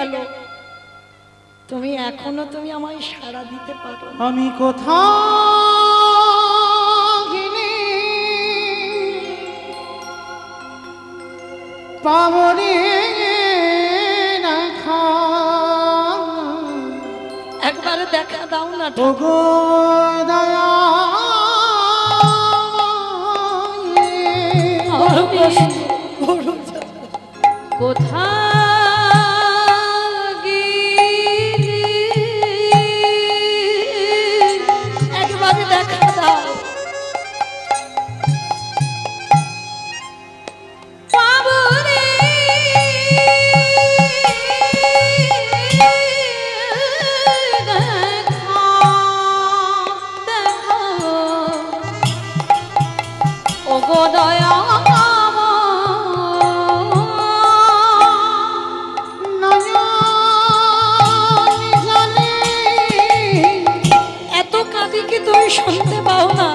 Hello, তুমি এখনো তুমি আমায় সাড়া দিতে পারো? আমি কোথাও গেলে পাবনে রাখা, একবার দেখা দাও না ওগো দয়া। কোথায় গেলি একবার দেখা দাও। ওগো দয়া তুমি শুনতে পাও না?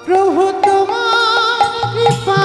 প্রভু তোমার কৃপা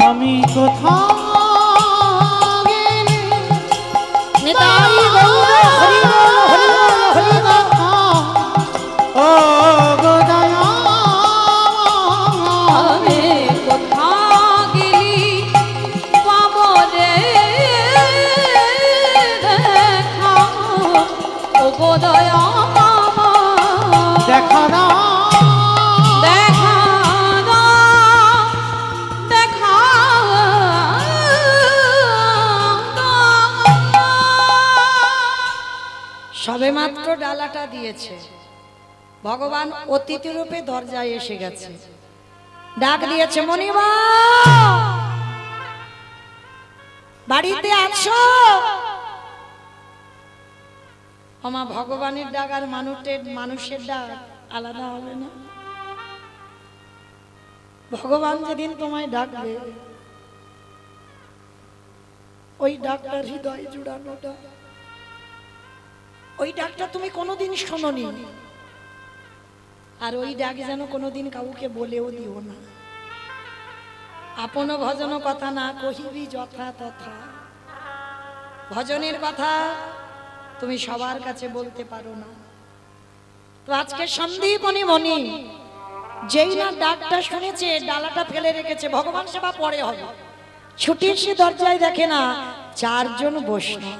আমি কোথাও গেলে নিতাই গৌর হরি বল হরি বল ও গো দয়া। আমি কোথাও গেলি পাবো রে দেখা, ওগো দয়া দেখা না সবে মাত্র ডালাটা দিয়েছে, ভগবান অতিথি রূপে দরজায় এসে গেছে, ডাক দিয়েছে, মনিবা বাড়িতে আছো? আমা ভগবানের ডাক আর মানুষের ডাক আলাদা হবে না? ভগবান যেদিন তোমায় ডাকবে ওই ডাকটা হৃদয় জুড়ানো ডাক, ওই ডাকটা তুমি কোনোদিন শোনোনি, আর ওই ডাক যেন কোনোদিন কাউকে বলেও দিও না। আপন ভজন কথা না কহিবি যথা তথা। ভজনের কথা তুমি সবার কাছে বলতে পারো না। তো আজকে সন্দীপনী মনি যেই না ডাকটা শুনেছে, ডালাটা ফেলে রেখেছে, ভগবান সেবা পরে হবে, ছুটি এসে দরজায় দেখে না চারজন বৈষ্ণব।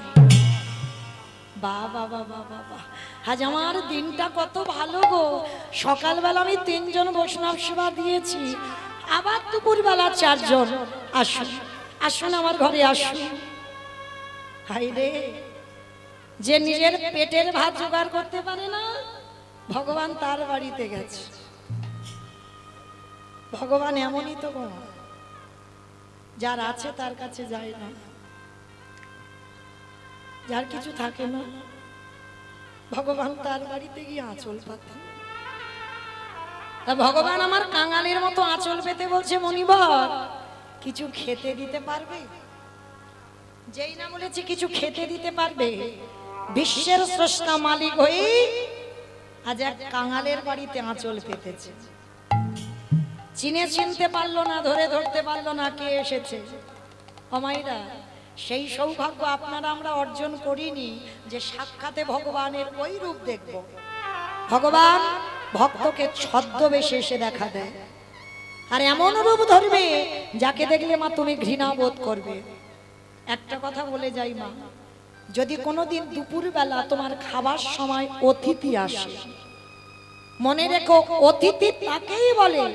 বাবা বাবা বাবা, আজ আমার দিনটা কত ভালো গো। সকালবেলা আমি 3 জন বৈষ্ণব সেবা দিয়েছি, আবার দুপুরবেলা 4 জন। আসুন আসুন আমার ঘরে আসুন। হাই রে, যে নিজের পেটের ভাত জোগাড় করতে পারে না, ভগবান তার বাড়িতে গেছে। ভগবান এমনই তো গো, যার আছে তার কাছে যায় না, যার কিছু থাকে না ভগবান তার বাড়িতে গিয়ে আঁচল পাতে। তা ভগবান আমার কাঙালের মতো আঁচল পেতে বলছে, মনিবর কিছু খেতে দিতে পারবে? যেই না বলেছে কিছু খেতে দিতে পারবে, বিশ্বের স্রষ্টা মালিক হয়ে আজ এক কাঙালের বাড়িতে আঁচল পেতেছে। চিনতে পারলো না, ধরতে পারলো না কে এসেছে। অমাইরা, সেই সৌভাগ্য আপনারা আমরা অর্জন করিনি যে সাক্ষাতে ভগবানের ওই রূপ দেখব। ভগবান ভক্তকে ছদ্মবেশে এসে দেখা দেয়, আর এমন রূপ ধরবে যাকে দেখলে মা তুমি ঘৃণা বোধ করবে। একটা কথা বলে যাই মা, যদি কোনোদিন দুপুরবেলা তোমার খাবার সময় অতিথি আসে, মনে রেখো অতিথি তাকেই বলে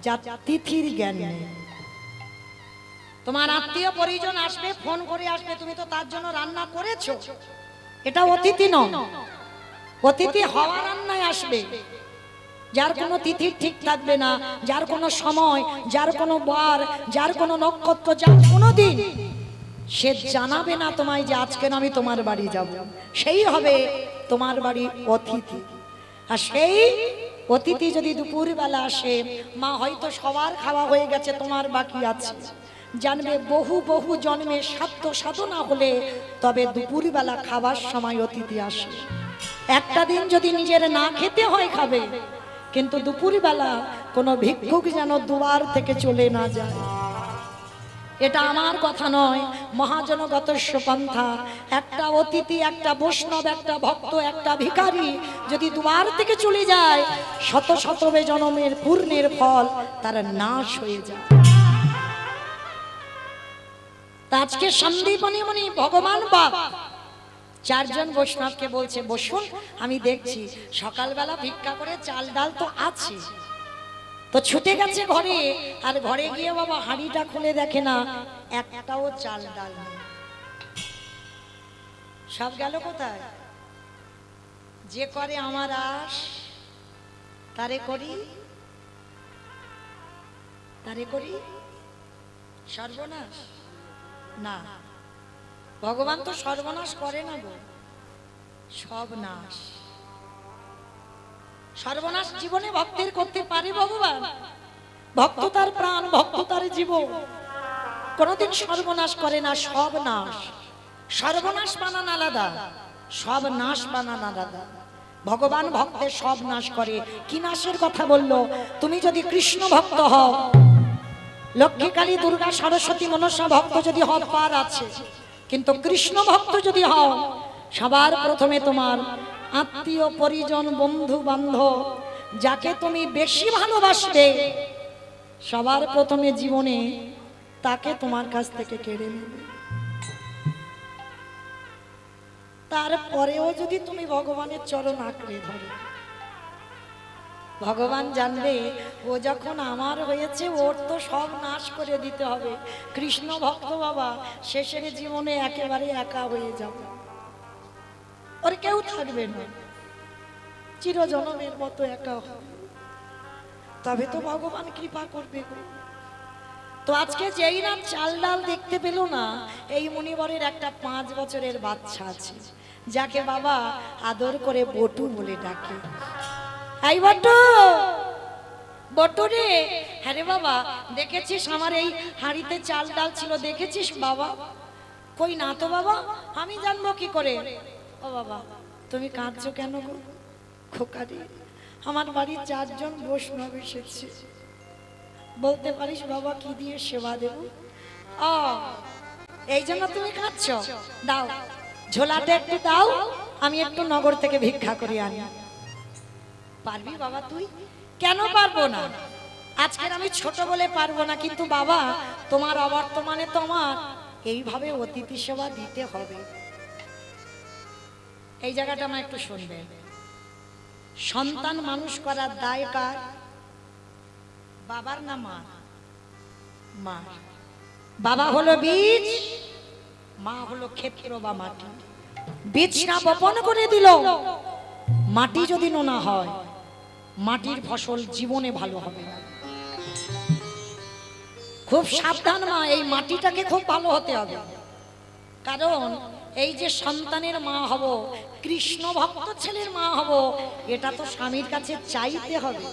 যা তিথির জ্ঞান নেই। তোমার আত্মীয় পরিজন আসবে, ফোন করে আসবে, তুমি তো তার জন্য রান্না করেছো। এটা অতিথি নয়, অতিথি হওয়া রান্নায় আসবে। যার কোনো তিথি ঠিক থাকবে না, যার কোনো সময়, যার কোনো বার, যার কোনো নক্ষত্র, যার কোনো দিন, সে জানাবে না তোমায় যে আজকে আমি তোমার বাড়ি যাব, সেই হবে তোমার বাড়ি অতিথি। আর সেই অতিথি যদি দুপুরবেলা আসে, মা হয়তো সবার খাওয়া হয়ে গেছে, তোমার বাকি আছে, জানবে বহু বহু জন্মে সাধ্য সাধনা হলে তবে দুপুরবেলা খাবার সময় অতিথি আসে। একটা দিন যদি নিজের না খেতে হয় খাবে, কিন্তু দুপুরবেলা কোনো ভিক্ষুক যেন দুয়ার থেকে চলে না যায়। এটা আমার কথা নয়, মহাজনগত পন্থা। একটা অতিথি, একটা বৈষ্ণব, একটা ভক্ত, একটা ভিখারি যদি দুয়ার থেকে চলে যায়, শত শত জনমের পূর্ণের ফল তার নাশ হয়ে যায়। আজকে সন্দীপনী মুনি ভগবান বাপ চারজন বৈষ্ণবকে বলছে, বসুন, আমি দেখছি সকালবেলা ভিক্ষা করে চাল ডাল তো আছে, তো ছুটে গেছে ঘরে, আর ঘরে গিয়ে বাবা হাঁড়িটা খুলে দেখে না একটাও চাল ডাল নেই। সব গেল কোথায়? যে করে আমার আশ তারে করি, তারে করি সর্বনাশ। না, ভগবান তো সর্বনাশ করে না গো, সব নাশ। সর্বনাশ জীবনে ভক্তের করতে পারে ভগবান? ভক্ত তার প্রাণ, ভক্ত তার জীবন, কোনদিন সর্বনাশ করে না, সব নাশ। সর্বনাশ বানান আলাদা, সব নাশ বানান আলাদা। ভগবান ভক্তের সব নাশ করে। কি নাশের কথা বললো? তুমি যদি কৃষ্ণ ভক্ত হও, লক্ষ্মী, কালী, দুর্গা, সরস্বতী, মনসা ভক্ত যদি হও পার আছে, কিন্তু কৃষ্ণ ভক্ত যদি হও, সবার প্রথমে তোমার আত্মীয় পরিজন, বন্ধু বান্ধব, যাকে তুমি বেশি ভালোবাসবে, সবার প্রথমে জীবনে তাকে তোমার কাছ থেকে কেড়ে নেবে। তারপরেও যদি তুমি ভগবানের চরণ আঁকড়ে ধরো, ভগবান জানবে ও যখন আমার হয়েছে, ওর তো সব নাশ করে দিতে হবে। কৃষ্ণ ভক্ত বাবা শেষের জীবনে একেবারে একা হয়ে যাবে, ওর কেউ থাকবে না, চিরজনমের মতো একা হবে। তবে তো ভগবান কৃপা করবে গো। তো আজকে যেই না চাল ডাল দেখতে পেল না, এই মুনিবরের একটা 5 বছরের বাচ্চা আছে, যাকে বাবা আদর করে বটু বলে ডাকে। এই বটু, বটু রে। হ্যাঁ রে বাবা, দেখেছিস আমার এই হাঁড়িতে চাল ডাল ছিল, দেখেছিস বাবা? কই না তো বাবা, আমি জানবো কি করে? ও বাবা, তুমি কাঁদছো কেন গো? খোকারি, আমার বাড়ির 4 জন বৈষ্ণব এসেছে, বলতে পারিস বাবা কি দিয়ে সেবা দেব? ও, এই জন্য তুমি কাঁদছো? দাও, ঝোলাটা একটু দাও, আমি একটু নগর থেকে ভিক্ষা করে আনি। পারবি বাবা তুই? কেন পারবো না? আজকের আমি ছোট বলে পারবো না, কিন্তু বাবা তোমার অবর্তমানে তো আমার এইভাবে অতিথি সেবা দিতে হবে। এই জায়গাটা আমার একটু শুনবে। সন্তান মানুষ করার দায় কার? বাবার না মা? মা। বাবা হলো বীজ, মা হলো ক্ষেত্র বা মাটি। বীজটা বপন করে দিল, মাটি যদি নোনা হয়, মাটির ফসল জীবনে ভালো হবে না। খুব সাবধান মা, এই মাটিটাকে খুব ভালো হতে হবে। কারণ এই যে সন্তানের মা হব, কৃষ্ণ ভক্ত ছেলের মা হব, এটা তো স্বামীর কাছে চাইতে হবে।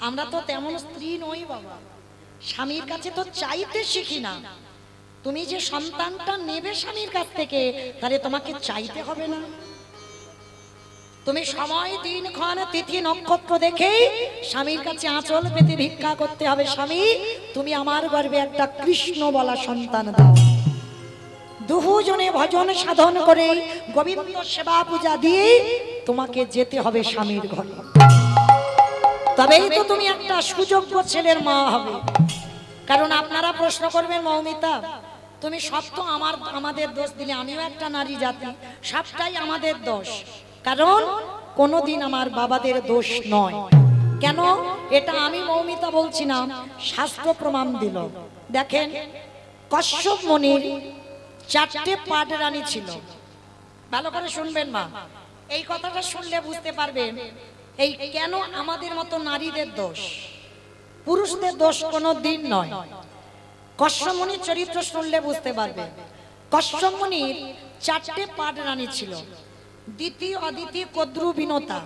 আমরা তো তেমন স্ত্রী নই বাবা, স্বামীর কাছে তো চাইতে শিখি না। তুমি যে সন্তানটা নেবে স্বামীর কাছ থেকে, তাহলে তোমাকে চাইতে হবে না? তুমি সময়, দিনক্ষণ, তিথি, নক্ষত্র দেখেই স্বামীর কাছে আঁচল পেতে ভিক্ষা করতে হবে। স্বামী, তুমি আমার গর্ভে একটা কৃষ্ণ বলা সন্তান দাও। দুজনে ভজন সাধন করে গোবিন্দ সেবা পূজা দিয়ে তোমাকে যেতে হবে স্বামীর ঘরে, তবেই তো তুমি একটা সুযোগ্য ছেলের মা হবে। কারণ আপনারা প্রশ্ন করবেন, মৌমিতা তুমি সব তো আমাদের দোষ দিলে, আমিও একটা নারী জাতি, সবটাই আমাদের দোষ। কারণ কোনোদিন আমার বাবাদের দোষ নয়, কেন? এটা আমি মৌমিতা বলছি না, শাস্ত্র প্রমাণ দিল। দেখেন, কশ্যপ মুনির 4টে পাট রানী ছিল। ভালো করে শুনবেন মা, এই কথাটা শুনলে বুঝতে পারবেন এই কেন আমাদের মতো নারীদের দোষ, পুরুষদের দোষ কোনো দিন নয়। কশ্যপ মুনির চরিত্র শুনলে বুঝতে পারবেন। কশ্যপ মুনির 4টে পাট রানী ছিল, দিতি, অদিতি, কদ্রু, বিনতা,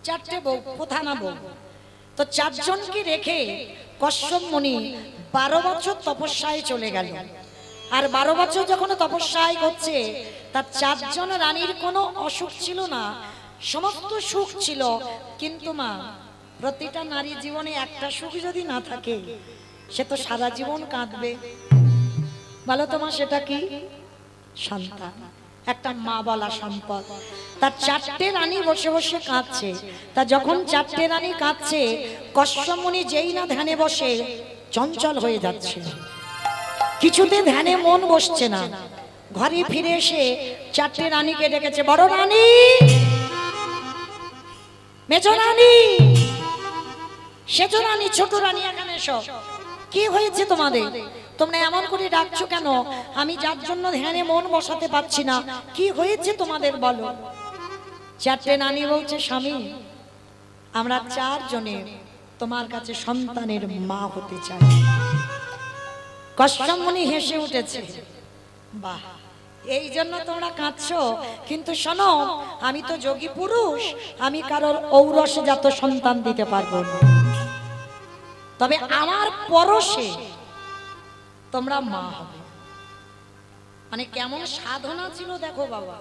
4টে বউ, প্রধানা বউ। তো 4 জনকে রেখে কশ্যপ মুনি 12 বছর তপস্যায় চলে গেল। আর 12 বছর যখন তপস্যায় হচ্ছে, তার 4 জন রানীর কোনো অসুখ ছিল না, সমস্ত সুখ ছিল। কিন্তু মা, প্রতিটা নারী জীবনে একটা সুখ যদি না থাকে, সে তো সারা জীবন কাঁদবে। বলো তোমার সেটা কি? সন্তান, একটা মা বলা সম্পদ। তার 4টে রানী বসে বসে কাঁদছে। তা যখন 4টে রানী কাঁদছে, কশ্যপ মুনি যেই না ধ্যানে বসে, চঞ্চল হয়ে যাচ্ছে, কিছুতে ধ্যানে মন বসছে না। ঘরে ফিরে এসে 4টে রানীকে ডেকেছে, বড় রানী, মেজ রানী, সেজ রানী, ছোট রানী, এখানে এসো। কি হয়েছে তোমাদের? তোমরা এমন করে ডাকছো কেন? আমি যার জন্য ধ্যানে মন বসাতে পারছি না, কি হয়েছে তোমাদের বলো। 4টে রানী বলছে, স্বামী, আমরা 4 জনে তোমার কাছে সন্তানের মা হতে চাই। কশ্যপ মুনি হেসে উঠেছে, বাহ, এই জন্য তোমরা কাঁদছো। কিন্তু শোনো, আমি তো যোগী পুরুষ, আমি কারোর ঔরসজাত সন্তান দিতে পারবো না, তবে আমার পরশে তোমরা মা হবে। মানে কেমন সাধনা ছিল দেখো বাবা।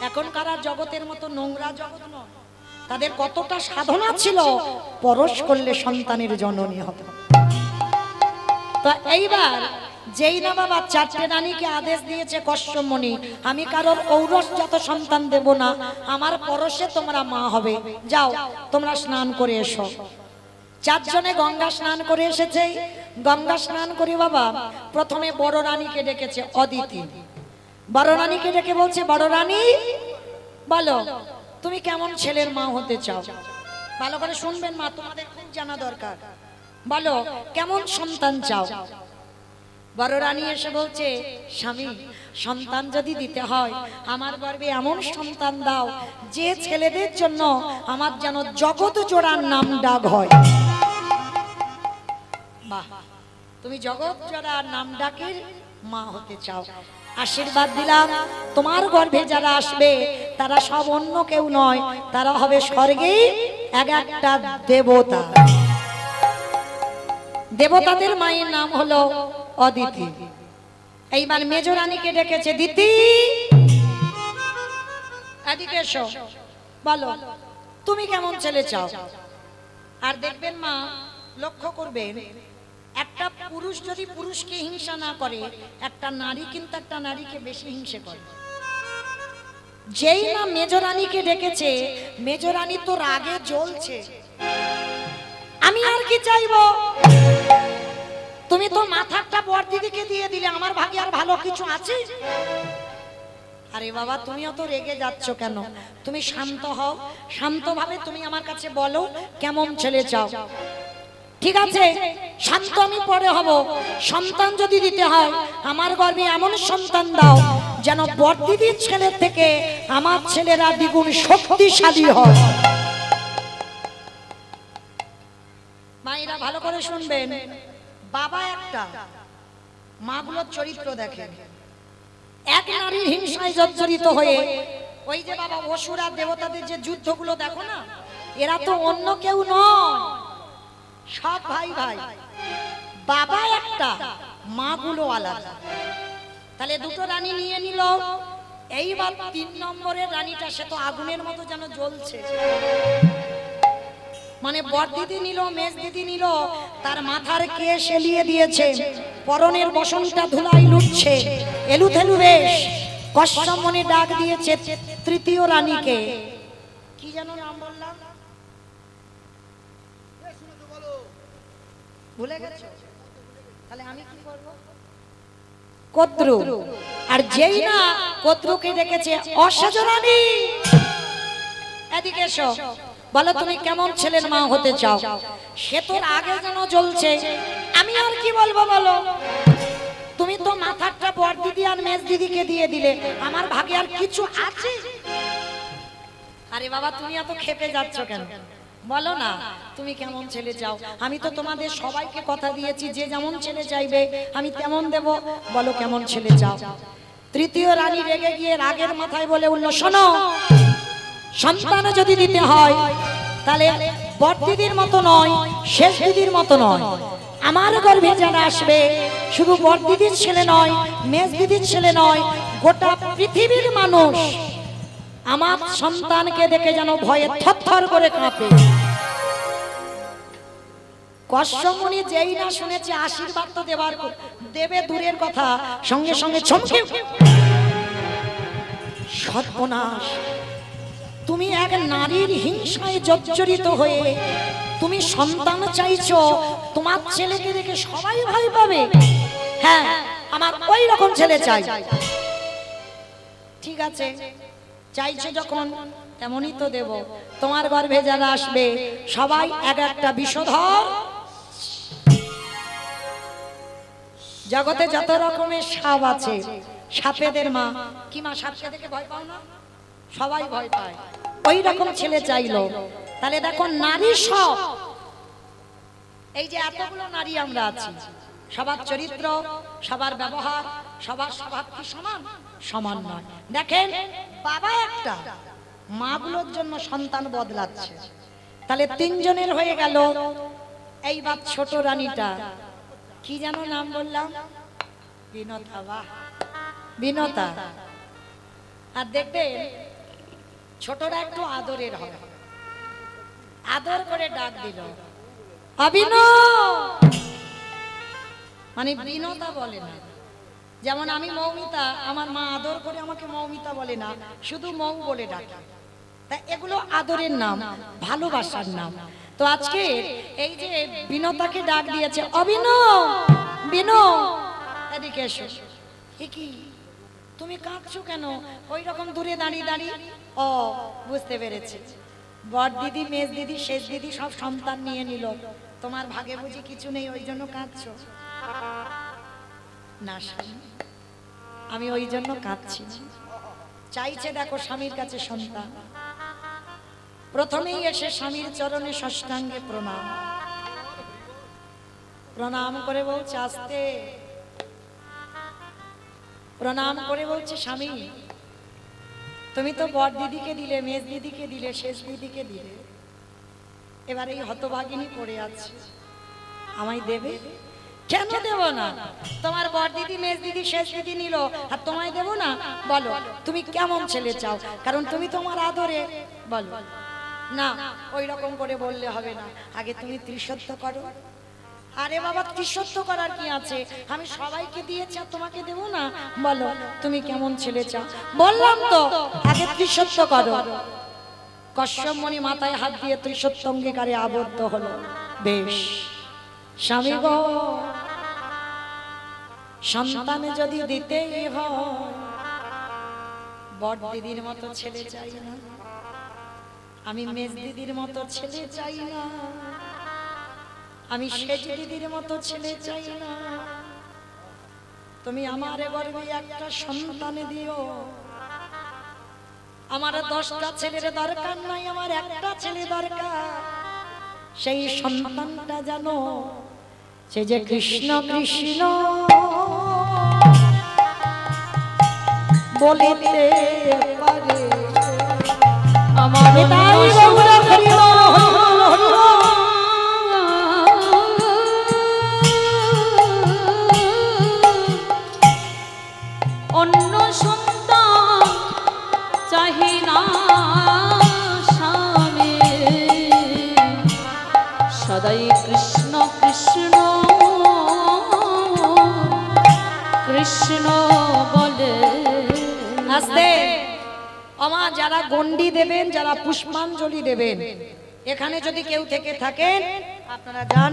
এখনকার জগতের মতো নোংরা জগৎ নয়, তাদের কতটা সাধনা ছিল, পরশ করলে সন্তানের জননী হবে। তো এইবার যেই না বাবা 4টে রানীকে আদেশ দিয়েছে কশ্যপ মুনি, আমি কারোর ঔরসজাত সন্তান দেব না, আমার পরশে তোমরা মা হবে। যাও তোমরা স্নান করে এসো। 4 জনে গঙ্গা স্নান করে এসেছে। গঙ্গা স্নান করে বাবা প্রথমে বড় রানীকে ডেকেছে, অদিতি। বড় রানীকে ডেকে বলছে, বড় রানী, বলো তুমি কেমন ছেলের মা হতে চাও? ভালো করে শুনবেন মা, তোমাদের খুব জানা দরকার। বলো কেমন সন্তান চাও? বড় রানী এসে বলছে, স্বামী, সন্তান যদি দিতে হয়, আমার গর্ভে এমন সন্তান দাও যে ছেলেদের জন্য আমার যেন জগৎ জোড়ার নাম ডাক হয়। বাহ, তুমি জগৎ জোড়ার নাম ডাকের মা হতে চাও। আশীর্বাদ দিলাম, তোমার গর্ভে যারা আসবে তারা সব অন্য কেউ নয়, তারা হবে স্বর্গে এক একটা দেবতা। দেবতাদের মায়ের নাম হলো অদিতি। এইবার মেজ রানীকে ডেকেছে, দিতি, এদিকে এসো, বলো তুমি কেমন ছেলে চাও? আর দেখবেন মা, লক্ষ্য করবেন, একটা পুরুষ যদি পুরুষকে হিংসা না করে, একটা নারী কিন্তু একটা নারীকে বেশি হিংসে করে। যেই না মেজ রানীকে ডেকেছে, মেজ রানী তো রাগে জ্বলছে, আমি আর কি চাইবো, তুমি তো মাথাটা বড় দিদিকে দিয়ে দিলে, আমার ভাগে আর ভালো কিছু আছে? আরে বাবা, তুমিও তো রেগে যাচ্ছ কেন? তুমি শান্ত হও, শান্তভাবে তুমি আমার কাছে বলো কেমন ছেলে চাও। ঠিক আছে, শান্ত আমি পরে হব। সন্তান যদি দিতে হয়, আমার গর্ভে এমন সন্তান দাও যেন বড় দিদির ছেলের থেকে আমার ছেলেরা দ্বিগুণ শক্তিশালী হয়। মায়েরা ভালো করে শুনবেন, বাবা একটা, মাগুলোর চরিত্র দেখেন। এক নারীর হিংসায় জর্জরিত হয়ে, ওই যে বাবা অসুর আর দেবতাদের যে যুদ্ধগুলো দেখো না, এরা তো অন্য কেউ নয়, সব ভাই ভাই। বাবা একটা, মাগুলো আলাদা। তাহলে দুটো রানী নিয়ে নিল। এইবার 3 নম্বরের রানীটা, সে তো আগুনের মতো যেন জ্বলছে। মানে বড় দিদি নিল, মেজ দিদি নিল, তার মাথার কেশ এলিয়ে দিয়েছে, পরনের বসনটা ধুলাই লুটছে, এলুথেলু বেশ। কশ্যপ মুনি ডাক দিয়েছে 3য় রানীকে, কি যেন নাম বললাম, ভুলে গেছো? তাহলে আমি কি করব? কদ্রু। আর যেই না কদ্রুকে ডেকেছে, অসেজ রানী, এদিকে এসো, বলো তুমি কেমন ছেলের মা হতে চাও? সে তোর আগে যেন জ্বলছে, আমি আর কি বলবো বলো? তুমি তো মাথাটা বড় দিদি আর মেজ দিদিকে দিয়ে দিলে, আমার ভাগে আর কিছু আছে? আরে বাবা তুমি এত খেপে যাচ্ছ কেন? বলো না তুমি কেমন ছেলে চাও? আমি তো তোমাদের সবাইকে কথা দিয়েছি যে যেমন ছেলে চাইবে আমি তেমন দেব। বলো কেমন ছেলে চাও? তৃতীয় রানী রেগে গিয়ে রাগের মাথায় বলে উঠল, শোনো, সন্তান যদি দিতে হয় তাহলে বড় দিদির মতো নয়, শেষ দিদির মতো নয়। আমার গর্ভে যারা আসবে শুধু বড় দিদির ছেলে নয়, মেজ দিদির ছেলে নয়, গোটা পৃথিবীর মানুষ আমার সন্তানকে দেখে যেন ভয়ে থরথর করে কাঁপে। কশ্যপমুনি যেই না শুনেছে আশীর্বাদ তো দেবে দূরের কথা, সঙ্গে সঙ্গে চমকে সর্বনাশ, তুমি এক নারীর হিংসায় জর্জরিত হয়ে তুমি সন্তান চাইছো, তোমার ছেলেকে দেখে সবাই ভয় পাবে। হ্যাঁ আমার ওই রকম ছেলে চাই। ঠিক আছে চাইছো যখন তেমনই তো দেব। তোমার গর্ভে যারা আসবে সবাই এক একটা বিষধর। জগতে যত রকমের সাপ আছে, সাপেদের মা কি মা সাপকে দেখে ভয় পাও না? সবাই ভয় পায়। ওই রকম ছেলে চাইলো। তাহলে দেখো নারী সব, এই যে এতগুলো নারী আমরা আছি, সবার চরিত্র, সবার ব্যবহার, সবার স্বভাব কি সমান? সমান নয়। দেখেন বাবা একটা, মাগুলোর জন্য সন্তান বদলাচ্ছে। তাহলে তিনজনের হয়ে গেল। এইবার ছোট রানীটা কি যেন নাম বললাম? বিনতা। বাহ, বিনতা। আর দেখবেন ছোটরা একটু আদরের হয়, আদর করে ডাক দিল, অভিনব, মানে বিনতা বলে না। যেমন আমি মৌমিতা, আমার মা আদর করে আমাকে মৌমিতা বলে না, শুধু মৌ বলে ডাকে। তা এগুলো আদরের নাম, ভালোবাসার নাম। তো আজকে এই যে বিনতাকে ডাক দিয়েছে, অভিনব, বিনো এদিকে এসো। কি তুমি কাঁদছো কেন? ওই রকম দূরে দাঁড়িয়ে দাঁড়িয়ে। ও বুঝতে পেরেছি, বড় দিদি, মেজ দিদি, শেষ দিদি সব সন্তান নিয়ে নিল, তোমার ভাগে বুঝি কিছু নেই, ওই জন্য কাঁদছো? না স্বামী, আমি ওই জন্য কাঁদছি। চাইছে দেখো স্বামীর কাছে সন্তান। প্রথমেই এসে স্বামীর চরণে ষষ্ঠাঙ্গে প্রণাম, প্রণাম করে বলছে, আস্তে প্রণাম করে বলছে, স্বামী তুমি তো বড় দিদিকে দিলে, মেজ দিদিকে দিলে, শেষ দিদিকে দিলে, এবার এই হতভাগিনী পড়ে আছে, আমায় দেবে? কেন দেব না? তোমার বড় দিদি, মেজ দিদি, শেষ দিদি নিল, আর তোমায় দেব না? বলো তুমি কেমন ছেলে চাও, কারণ তুমি তোমার আদরে। বলো না, ওই রকম করে বললে হবে না, আগে তুমি ত্রিসত্য করো। আরে বাবা ত্রিসত্য করার কি আছে? আমি সবাইকে দিয়েছি আর তোমাকে দেব না? বলো তুমি কেমন ছেলে চাও? বললাম তো আগে ত্রিসত্য করো। কশ্যপমুনি মাথায় হাত দিয়ে ত্রিসত্য অঙ্গীকারে আবদ্ধ হলো। বেশ স্বামী গো, সন্তানে যদি দিতেই হয় বড় দিদির মতো ছেলে চাই না, আমি মেজ দিদির মতো ছেলে চাই না, আমি শেষ দিদির মতো ছেলে চাই না। তুমি আমার গর্ভে একটা সন্তান দিও। আমার 10টা ছেলের দরকার নাই, আমার একটা ছেলে দরকার। সেই সন্তানটা জানো সে যে কৃষ্ণ কৃষ্ণ বলিতে পারে। আমার তাই গৌর হরি বল, হরি বল, হরি বল। অন্য সন্তান চাহি না স্বামী, সদাই কৃষ্ণ কৃষ্ণ কৃষ্ণ বলে। আস্তে আমা, যারা গন্ডি দেবেন, যারা পুষ্পাঞ্জলি দেবেন, এখানে যদি কেউ থেকে থাকেন আপনারা যান,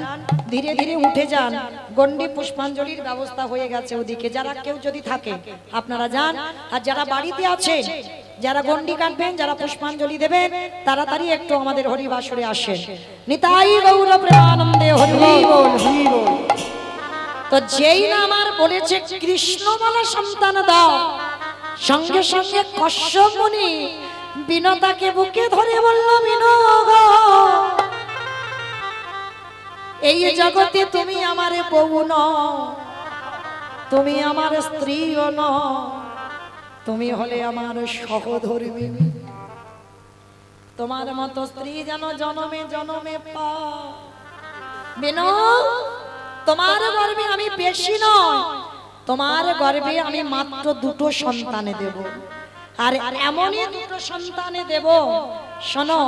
ধীরে ধীরে উঠে যান। গন্ডি পুষ্পাঞ্জলির ব্যবস্থা হয়ে গেছে ওদিকে। যারা কেউ যদি থাকে আপনারা যান, আর যারা বাড়িতে আছেন যারা গন্ডি কাটবেন, যারা পুষ্পাঞ্জলি দেবেন, তাড়াতাড়ি একটু আমাদের হরিবাসরে আসেন। নিতাই গৌর প্রেমানন্দে হরি বল। তো যেই না আমার বলেছে কৃষ্ণ বলা সন্তান দাও, সঙ্গে সঙ্গে কশ্যপ মুনি বিনতাকে বুকে ধরে বলল, বিনো গো, এই জগতে তুমি আমার বউ নও, তুমি আমার স্ত্রীও নও, তুমি হলে আমার সহধর্মী। তোমার মতো স্ত্রী যেন জনমে জনমে পাও। বিনো, তোমার গর্ভে আমি বেশি নয়, তোমার গর্ভে আমি মাত্র দুটো সন্তানে দেব। আর এমনই দুটো সন্তানে দেব, শোনো,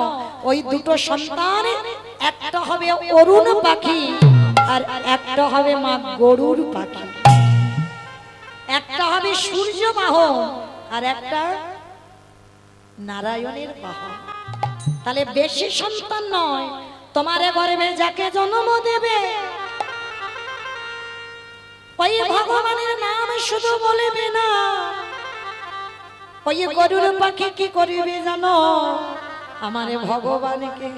ওই দুটো সন্তান, একটা হবে অরুণ পাখি আর একটা হবে মা গরুর পাখি। একটা হবে সূর্য বাহন আর একটা নারায়ণের বাহন। তাহলে বেশি সন্তান নয়, তোমার গর্ভে যাকে জন্ম দেবে ওই ভগবানের নাম শুধু বলবে না, ওই গরুর পাখি কি করিবে জানো? আমার ভগবানকে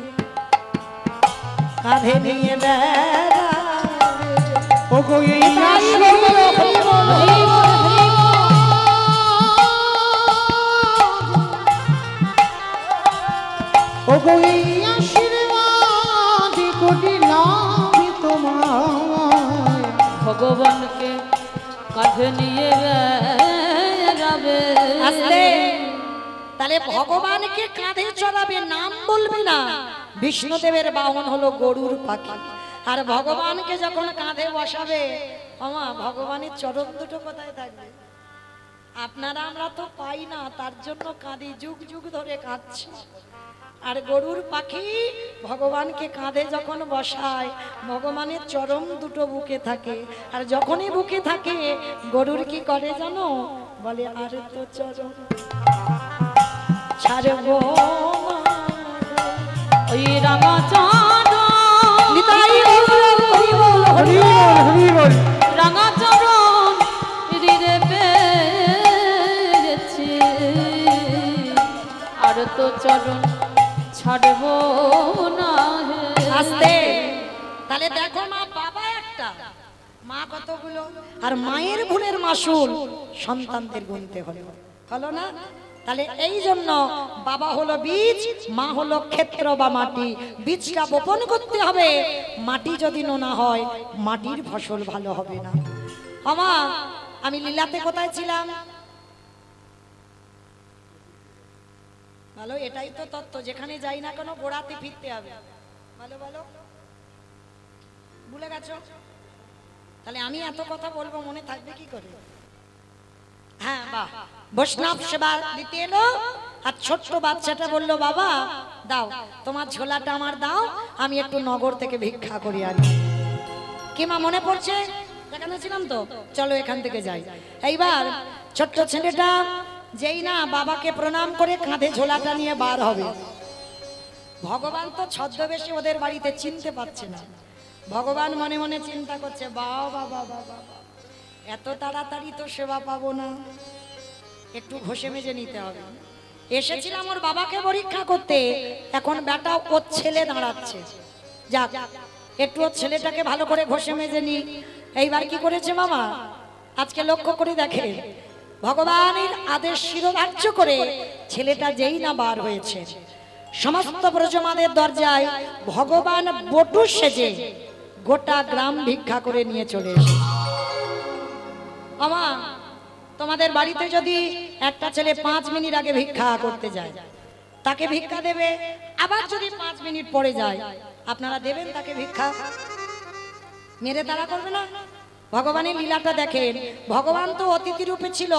কাঁধে নিয়ে বেড়াবে। ও গো এই ও গো এই আশীর্বাদ করিলাম তোমায়, ভগবানকে কাঁধে নিয়ে বেড়াবে। আসলে তাহলে ভগবানকে কাঁধে চড়াবে, নাম বলবে না। বিষ্ণুদেবের বাহন হলো গরুর পাখি, আর ভগবানকে যখন কাঁধে বসাবে, আমা ভগবানের চরণ দুটো কোথায় থাকবে? আপনারা আমরা তো পাই না, তার জন্য কাঁদি, যুগ যুগ ধরে কাঁদছি। আর গরুর পাখি ভগবানকে কাঁধে যখন বসায়, ভগবানের চরণ দুটো বুকে থাকে। আর যখনই বুকে থাকে, গরুর কি করে জানো? বলে, আর তো চরণ ছাড়বো ওই রাঙাচরণ, রাঙাচরণ হৃদে পেয়েছি, আর তো চরণ ছাড়বো না। আস্তে। তাহলে দেখো মা, বাবা একটা, মা কতগুলো, আর মায়ের ভুলের মাসুল সন্তানদের গুনতে হলো, হলো না? তাহলে এই জন্য বাবা হলো বীজ, মা হলো ক্ষেত্র বা মাটি। বীজটা বপন করতে হবে, মাটি যদি নোনা হয় মাটির ফসল ভালো হবে না। আমা, আমি লীলাতে কোথায় ছিলাম? ভালো, এটাই তো তত্ত্ব, যেখানে যাই না কেন গোড়াতে ফিরতে হবে। ভালো ভালো, ভুলে গেছো? তাহলে আমি এত কথা বলবো, মনে থাকবে কি করে? হ্যাঁ, বাহ, বৈষ্ণব সেবা দিতে এলো, আর ছোট্ট বাচ্চাটা বললো, বাবা দাও তোমার ঝোলাটা আমার দাও, আমি একটু নগর থেকে ভিক্ষা করি আনি। কি মা মনে পড়ছে? দেখানো ছিলাম তো, চলো এখান থেকে যাই। এইবার ছোট্ট ছেলেটা যেই না বাবাকে প্রণাম করে কাঁধে ঝোলাটা নিয়ে বার হবে, ভগবান তো ছদ্মবেশে ওদের বাড়িতে চিনতে পারছে না। ভগবান মনে মনে চিন্তা করছে, বাবা বাবা বাবা, এত তাড়াতাড়ি তো সেবা পাবো না, একটু ঘষে মেজে নিতে হবে। এসেছিলাম ওর বাবাকে পরীক্ষা করতে, এখন বেটা ওর ছেলে দাঁড়াচ্ছে, যাক একটু ওর ছেলেটাকে ভালো করে ঘষে মেজে নি। এইবার কি করেছে মামা? আজকে লক্ষ্য করে দেখে, ভগবানের আদেশ শিরোধার্য করে ছেলেটা যেই না বার হয়েছে, সমস্ত ব্রজমাদের দরজায় ভগবান বটু সেজে গোটা গ্রাম ভিক্ষা করে নিয়ে চলে এসেছে। আমা, তোমাদের বাড়িতে যদি একটা ছেলে 5 মিনিট আগে ভিক্ষা করতে যায়, তাকে ভিক্ষা দেবে, আবার যদি 5 মিনিট পরে যায়, আপনারা দেবেন তাকে ভিক্ষা? মেরে তারা করবে না? ভগবানের লীলাটা দেখেন, ভগবান তো অতিথি রূপে ছিল,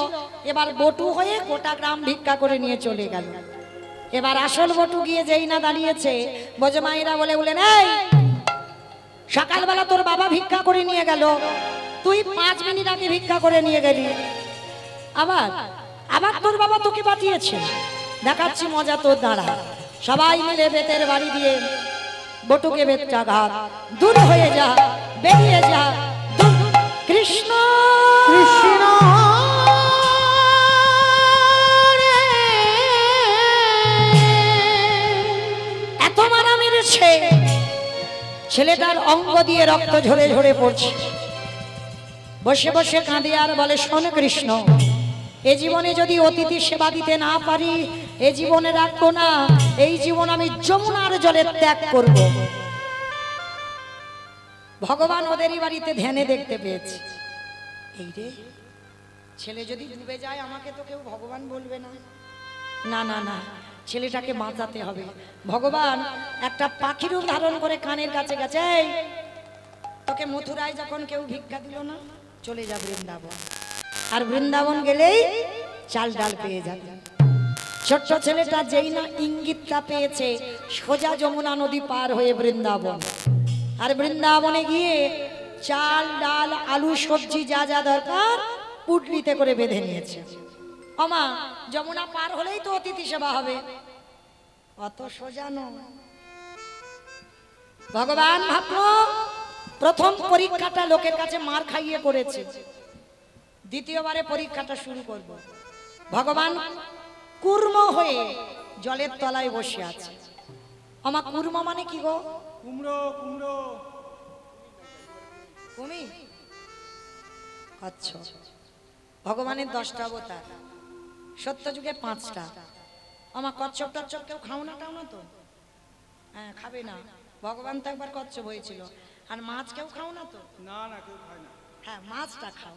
এবার বটু হয়ে গোটা গ্রাম ভিক্ষা করে নিয়ে চলে গেল। এবার আসল বটু গিয়ে যেই না দাঁড়িয়েছে, ব্রজমায়েরা বলে বলেন, এই সকালবেলা তোর বাবা ভিক্ষা করে নিয়ে গেল, তুই 5 মিনিট আগে ভিক্ষা করে নিয়ে গেলি, আবার আবার তোর বাবা তোকে বাঁচিয়েছে, দেখাচ্ছি মজা তোর দ্বারা। সবাই মিলে বেতের বাড়ি দিয়ে বটুকে বেত্রাঘাত, দূর হয়ে যা, বেরিয়ে যা, কৃষ্ণ কৃষ্ণ ছেলেটার অঙ্গ দিয়ে রক্ত ঝরে ঝরে পড়ছে। বসে বসে কাঁদে আর বলে, শোন কৃষ্ণ, এ জীবনে যদি অতিথি সেবা দিতে না পারি, এ জীবনে রাখবো না, এই জীবন আমি যমুনার জলে ত্যাগ করব। ভগবান ওদেরই বাড়িতে ধ্যানে দেখতে পেয়েছে, এই রে ছেলে যদি ডুবে যায় আমাকে তো কেউ ভগবান বলবে না, না না না, ছেলেটাকে বাঁচাতে হবে। ভগবান একটা পাখির রূপ ধারণ করে কানের কাছে গেছে, এই তোকে মথুরায় যখন কেউ ভিক্ষা দিল না, চলে যা বৃন্দাবন, আর বৃন্দাবন গেলেই চাল ডাল পেয়ে যাবে। ছোট্ট ছেলেটা যেই না ইঙ্গিতটা পেয়েছে, সোজা যমুনা নদী পার হয়ে বৃন্দাবন, আর বৃন্দাবনে গিয়ে চাল ডাল আলু সবজি যা যা দরকার পুটলিতে করে বেঁধে নিয়েছে। আমা যমুনা পার হলেই তো অতিথি সেবা হবে, অত সোজা নয়। ভগবান ভাবলো প্রথম পরীক্ষাটা লোকের কাছে মার খাইয়ে করেছে, দ্বিতীয়বারে পরীক্ষাটা শুরু করব। ভগবান কুর্ম হয়ে জলের তলায় বসে আছে। আমা কুর্ম মানে কি গো? কুমড়ো কুমড়ো কুমির। আচ্ছা, ভগবানের 10টা অবতার, সত্য যুগে 5টা। আমার কচ্ছপ টচ্ছপ কেউ খাও না টাও না তো? হ্যাঁ, খাবে না। ভগবান তো একবার কচ্ছপ হয়েছিল। আর মাছ কেউ খাও না তো? না না, কেউ খায় না। হ্যাঁ, মাছটা খাও।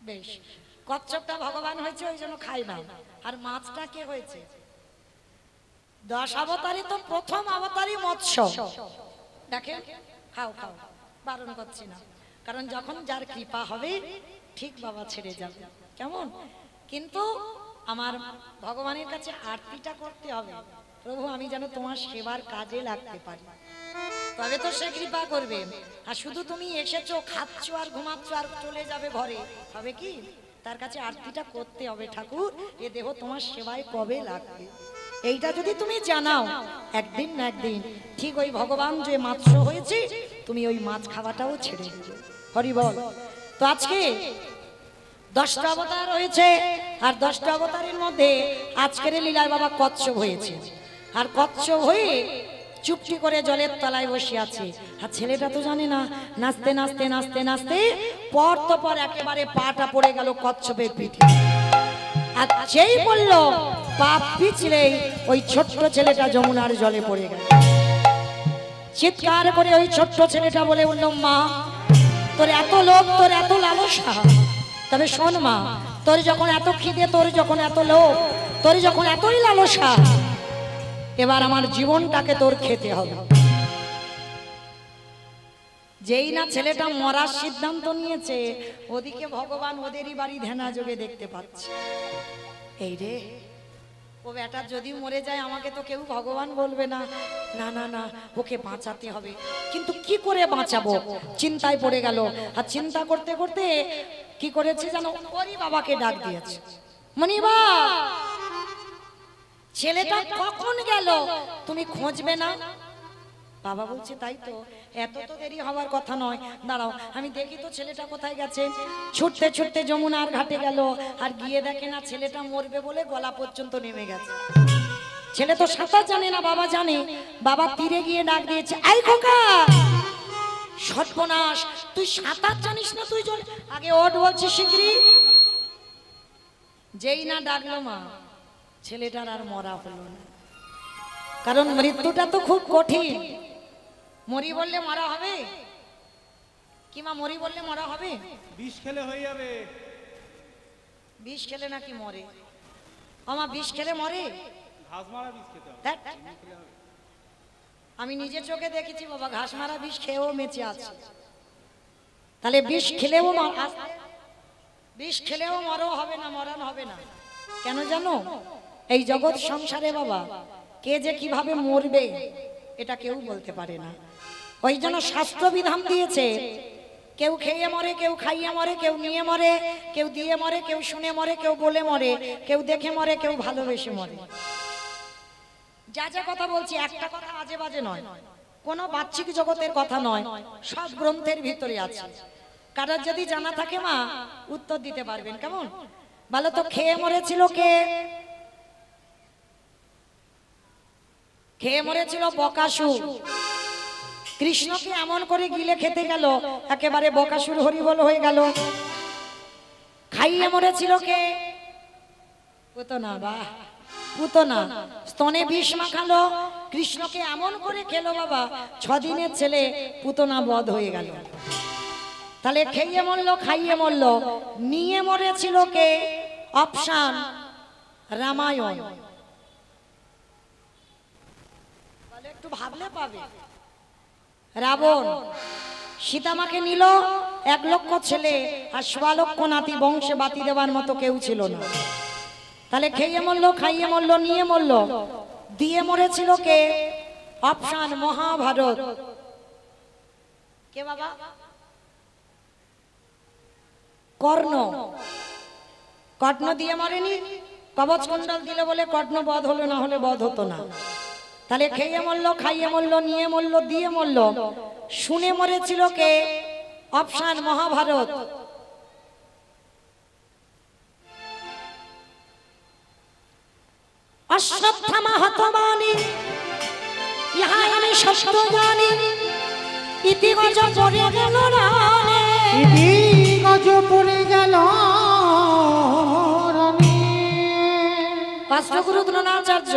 বেশ, কচ্ছপটা ভগবান হয়েছে ওই জন্য খাই না। আর মাছটা কে হয়েছে? 10 অবতারই তো প্রথম অবতারই মৎস্য। দেখেন, খাও খাও, বারণ করছি না, কারণ যখন যার কৃপা হবে ঠিক বাবা ছেড়ে যাবে, কেমন? কিন্তু আমার ভগবানের কাছে আরতিটা করতে হবে, প্রভু আমি যেন তোমার সেবার কাজে লাগতে পারি, তবে তো সে কৃপা করবে। আর শুধু তুমি এসেছো, খাচ্ছ আর ঘুমাচ্ছ আর চলে যাবে ঘরে, হবে কি? তার কাছে আরতিটা করতে হবে, ঠাকুর এ দেহ তোমার সেবায় কবে লাগবে। এইটা যদি তুমি জানাও, একদিন না একদিন ঠিক ওই ভগবান যে মাৎস্য হয়েছে, তুমি ওই মাছ খাওয়াটাও ছেড়ে দিবে। হরি বল। তো আজকে 10টা অবতার হয়েছে, আর 10টা অবতারের মধ্যে আজকের লীলায় বাবা কচ্ছপ হয়েছে। আর কচ্ছপ হয়ে চুপটি করে জলের তলায় বসে আছে। আর ছেলেটা তো জানে না, নাচতে নাচতে নাচতে নাচতে পর তো পর একেবারে পাটা পড়ে গেল কচ্ছপের পিঠে। আর যেই বলল পা পিছলেই ওই ছোট্ট ছেলেটা যমুনার জলে পড়ে গেল। চিৎকার করে ওই ছোট্ট ছেলেটা বলে উঠল, মা তোর এত লোভ, তোর এত লালসা, তবে শোন মা, তোর যখন এত খিদে, তোর যখন এত লোভ, তোর যখন এতই লালসা, এবার আমার জীবনটাকে তোর খেতে হবে। যেই না ছেলেটা মরার সিদ্ধান্ত নিয়েছে, ওদিকে ভগবান ওদেরই বাড়ি ধ্যানা যোগে দেখতে পাচ্ছে। এই রে, ও বেটা যদি মরে যায় আমাকে তো কেউ ভগবান বলবে না, না না না, ওকে বাঁচাতে হবে। কিন্তু কি করে বাঁচাবো, চিন্তায় পড়ে গেল। আর চিন্তা করতে করতে কি করেছে জানো, ওরই বাবাকে ডাক দিয়েছে, মনিবা ছেলেটা কখন গেল তুমি খুঁজবে না? বাবা বলছে, তাই তো, এত তো দেরি হওয়ার কথা নয়, দাঁড়াও আমি দেখি তো ছেলেটা কোথায় গেছে। ছুটতে ছুটতে যমুনার ঘাটে গেল, আর গিয়ে দেখে না ছেলেটা মরবে বলে গলা পর্যন্ত নেমে গেছে। ছেলে তো সাঁতার জানে না, বাবা জানে। বাবা তীরে গিয়ে ডাক দিয়েছে, আই খোকা, সর্বনাশ, তুই সাঁতার জানিস না, তুই চল আগে ওঠ বলছি শিগগিরই। যেই না ডাকলো মা, ছেলেটার আর মরা হলো না, কারণ মৃত্যুটা তো খুব কঠিন। মরি বললে মরা হবে কি মা? মরি বললে মরা হবে? বিষ খেলে হয়ে যাবে। বিষ খেলে নাকি মরে? আমা বিষ খেলে মরে? ঘাস মারা বিষ খেতে হবে। ধ্যাৎ, আমি নিজের চোখে দেখেছি বাবা, ঘাস মারা বিষ খেয়েও বেঁচে আছে। তাহলে বিষ খেলেও বিষ খেলেও মরও হবে না, মরণ হবে না। কেন জানো? এই জগৎ সংসারে বাবা কে যে কিভাবে মরবে এটা কেউ বলতে পারে না। ওই জন্য শাস্ত্র বিধান দিয়েছে, কেউ খেয়ে মরে, কেউ খাইয়ে মরে, কেউ নিয়ে মরে, কেউ দিয়ে মরে, কেউ শুনে মরে, কেউ বলে মরে, কেউ দেখে মরে, কেউ ভালোবেসে মরে। যা যা কথা বলছি একটা কথা আজে বাজে নয়, কোনো বাহ্যিক জগতের কথা নয়, সব গ্রন্থের ভিতরে আছে। কারোর যদি জানা থাকে মা উত্তর দিতে পারবেন, কেমন? বলো তো, খেয়ে মরেছিল কে? খেয়ে মরেছিল বকাসুর। কৃষ্ণকে এমন করে গিলে খেতে গেল, একেবারে বকাসুর হরিবল হয়ে গেল। খাইয়ে মরেছিল কে? পুতনা। বাহ, পুতনা স্তনে বিষ মাখালো, কৃষ্ণকে এমন করে খেলো বাবা, 6 দিনের ছেলে পুতনা বধ হয়ে গেল। তাহলে খেয়ে মরলো, খাইয়ে মরলো, নিয়ে মরেছিল কে? অপশান রামায়ণ। একটু ভাবলে পাবে। রাবণ সীতামাকে নিল, 1 লক্ষ ছেলে আর 1.25 লক্ষ নাতি, বংশে বাতি দেওয়ার মতো কেউ ছিল না। তাহলে খেয়ে মরলো, খাইয়ে মরলো, নিয়ে মরলো, দিয়ে মরেছিল কে? অপশান মহাভারত। কে বাবা? কর্ণ। কর্ণ দিয়ে মরেনি, কবচ কুণ্ডল দিল বলে কর্ণ বধ হলো, না হলে বধ হতো না। তাহলে খেয়ে মরলো, খাইয়ে মরলো, নিয়ে মরলো, দিয়ে মরলো, শুনে মরেছিল কে? অপশান মহাভারত। অশ্বত্থামা হতবানি ইহা আমি সত্য জানি, ইতি গজ পড়ে গেল রানে, ইতি গজ পড়ে গেল রানে। রাষ্ট্রগুরু দ্রোণাচার্য,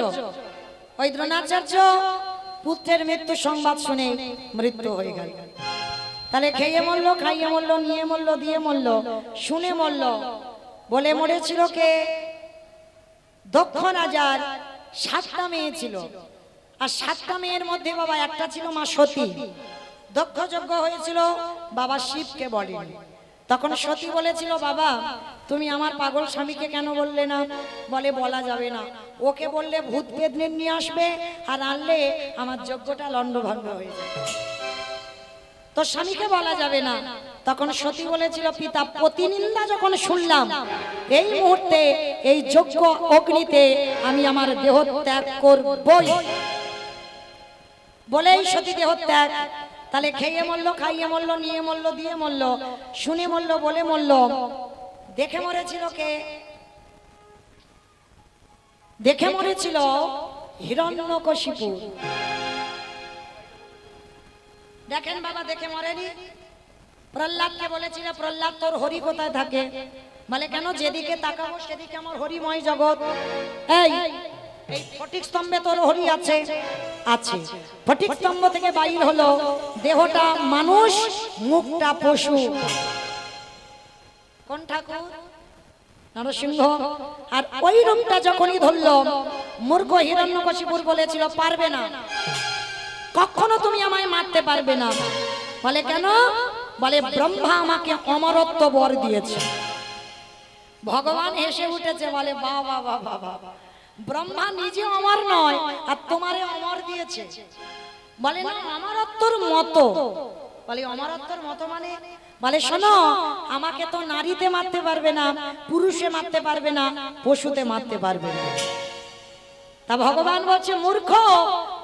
ওই দ্রোণাচার্য পুত্রের মৃত্যু সংবাদ শুনে মৃত্যু হয়ে গেল। তাহলে খেয়ে মরলো, খাইয়ে মরলো, নিয়ে মরলো, দিয়ে মরলো, শুনে মরলো, বলে মরেছিল কে? দক্ষ রাজার 7টা মেয়ে ছিল, আর 7টা মেয়ের মধ্যে বাবা একটা ছিল মা সতী। দক্ষ যজ্ঞ হয়েছিল, বাবা শিবকে বলেনি। তখন সতী বলেছিল, বাবা তুমি আমার পাগল স্বামীকে কেন বললে না? বলে বলা যাবে না, ওকে বললে ভূত পেতনি নিয়ে আসবে, আর আনলে আমার যজ্ঞটা লণ্ডভণ্ড হয়ে যাবে, তো স্বামীকে বলা যাবে না। তখন সতী বলেছিল, পিতা প্রতিনিন্দা যখন শুনলাম, এই মুহূর্তে এই যজ্ঞ অগ্নিতে আমি আমার দেহ ত্যাগ করবই, বলেই সতী দেহ ত্যাগ। তাহলে খেয়ে মরলো, খাইয়ে মরলো, নিয়ে মরলো, দিয়ে মরলো, শুনে মরলো, বলে মরলো। দেখে মরেছিল কে? দেখে মরেছিল হিরণ্যকশিপু। দেখেন বাবা, দেখে মরেনি। প্রহ্লাদকে বলেছিল, প্রহ্লাদ তোর হরি কোথায় থাকে? বলে কেন? যেদিকে তাকাবো সেদিকে আমার হরিময় জগৎ। এই ফটিক স্তম্ভে তোর হরি আছে? আছে। ফটিক স্তম্ভ থেকে বাইর হলো, দেহটা মানুষ, মুখটা পশু। কোন ঠাকুর? নরসিংহ। আর ওই রূপটা যখনই ধরলো, মূর্খ হিরণ্যকশিপুর বলেছিল, পারবে না, কখনো তুমি আমায় মারতে পারবে না। বলে কেন? বলে ব্রহ্মা আমাকে অমরত্ব বর দিয়েছে। ভগবান হেসে উঠেছে, বলে বাবা বাবা বাবা, ব্রহ্মা নিজে অমর নয়, আর তোমারে অমর দিয়েছে। বলে না, অমরত্বর মতো। বলে অমরত্বর মতো মানে? বলে শোনো, আমাকে তো নারীতে মারতে পারবে না, পুরুষে মারতে পারবে না, পশুতে মারতে পারবে না। তা ভগবান বলছে, মূর্খ,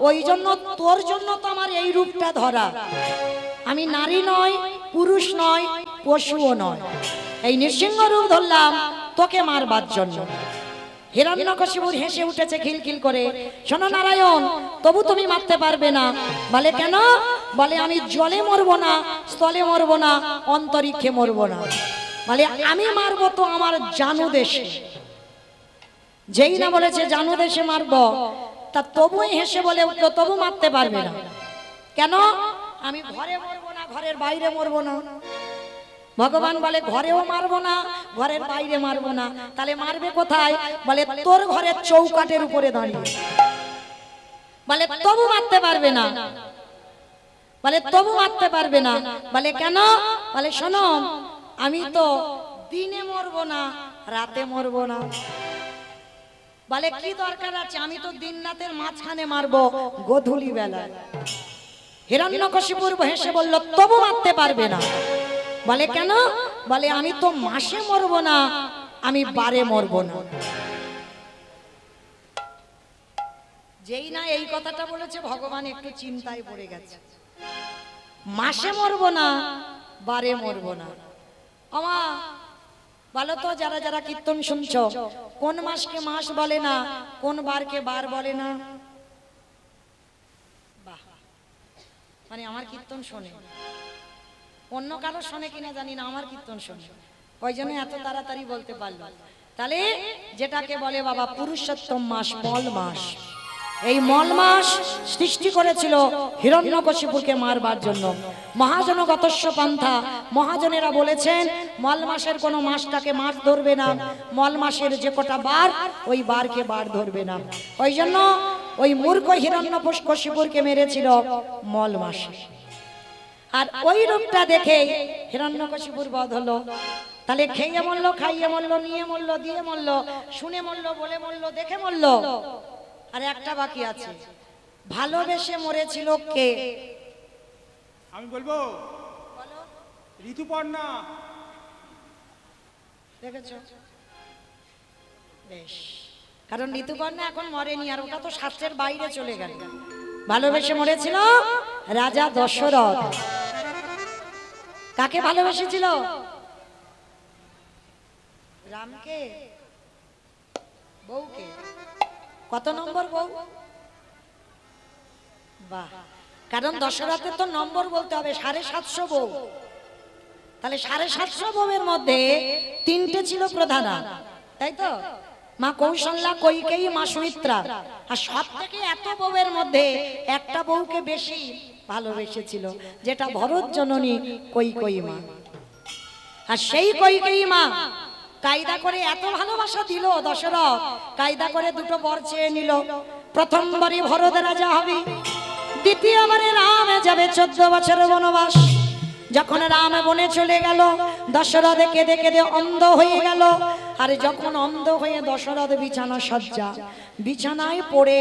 ওই জন্য তোর জন্য তো আমার এই রূপটা ধরা। আমি নারী নয়, পুরুষ নয়, পশুও নয়, এই নৃসিংহ রূপ ধরলাম তোকে মারবার জন্য। হিরণ্যকশিপুর হেসে উঠেছে খিলখিল করে। শোনো নারায়ণ, তবু তুমি মারতে পারবে না। বলে কেন? বলে আমি জলে মরবো না, স্থলে মরবো না, অন্তরিক্ষে মরবো না। বলে আমি মারবো তো আমার জানু দেশে। যেই না বলেছে জানু দেশে মারবো, তা তবুই হেসে বলে উঠলো, তবু মারতে পারবে না। কেন? আমি ঘরে মরবো না, ঘরের বাইরে মরবো না। ভগবান বলে ঘরেও মারবো না, ঘরের বাইরে মারবো না। তাহলে মারবে কোথায়? বলে তোর ঘরের চৌকাটের উপরে দাঁড়িয়ে। বলে তবু মারতে পারবে না। বলে তবু মারতে পারবে না। বলে কেন? বলে শোনো, আমি তো দিনে মরবো না, রাতে মরবো না। বলে কি দরকার আছে? আমি তো দিন রাতের মাঝখানে মারবো, গোধূলি বেলায়। হিরণ্যকশিপুর হেসে বলল, তবু মারতে পারবে না। বলে কেন? বলে আমি তো মাসে মরবো না, আমি বারে মরবো না। যেই না এই কথাটা বলেছে, ভগবান একটু চিন্তায় পড়ে গেছে। মাসে মরবো না, বারে মরবো না। আমা বলো তো, যারা যারা কীর্তন শুনছো, কোন মাসকে মাস বলে না, কোন বারকে বার বলে না? মানে আমার কীর্তন শোনে, অন্য কারো শোনে কিনা জানি না, আমার কীর্তন শোনে, ওই জন্য এত তাড়াতাড়ি বলতে পারলো। তাহলে যেটাকে বলে বাবা পুরুষোত্তম মাস, মল মাস, এই মল মাস সৃষ্টি করেছিল হিরণ্যকশিপুরকে মারবার জন্য। মহাজনগতস্য পন্থা, মহাজনেরা বলেছেন মল মাসের কোনো মাসটাকে মাস ধরবে না, মল মাসের যে কটা বার ওই বারকে বার ধরবে না, ওই জন্য ওই মূর্খ হিরণ্যকশিপুরকে মেরেছিল মল মাসে। আর ওই রূপটা দেখে হিরণ্যকশিপুর বধ হলো। তাহলে খেয়ে মরলো, খাইয়ে মরলো, নিয়ে মরলো, দিয়ে মরলো, শুনে মরলো, বলে মরলো, দেখে মরলো। আর একটা বাকি আছে, ভালোবেসে মরেছিল কে? আমি বলবো ঋতুপর্ণা। দেখেছো? বেশ, কারণ ঋতুপর্ণা এখন মরেনি, আর ওটা তো শাস্ত্রের বাইরে চলে গেল। ভালোবেসে মরেছিল রাজা দশরথ। কাকে ভালোবেসেছিল? রামকে, বউকে। কত নম্বর বউ? বাহ, কারণ দশরথের তো নম্বর বলতে হবে, 750 বউ। তাহলে 750 বউয়ের মধ্যে 3টে ছিল প্রধানা, তাই তো? মা কৌশল্যা, কৈকেয়ী, মা সুমিত্রা। আর সব থেকে এত বউয়ের মধ্যে একটা বউকে বেশি ভালোবেসেছিল, যেটা ভরত জননী কৈকেয়ী মা। আর সেই কৈকেয়ী মা কায়দা করে এত ভালোবাসা দিল দশরথ, কায়দা করে 2টো বর চেয়ে নিল। প্রথমবারই ভরত রাজা হবে, দ্বিতীয়বারে রাম যাবে 14 বছরের বনবাস। যখন রাম বনে চলে গেল, দশরথ কেঁদে কেঁদে অন্ধ হয়ে গেল। আর যখন অন্ধ হয়ে দশরথ বিছানা সজ্জা, বিছানায় পড়ে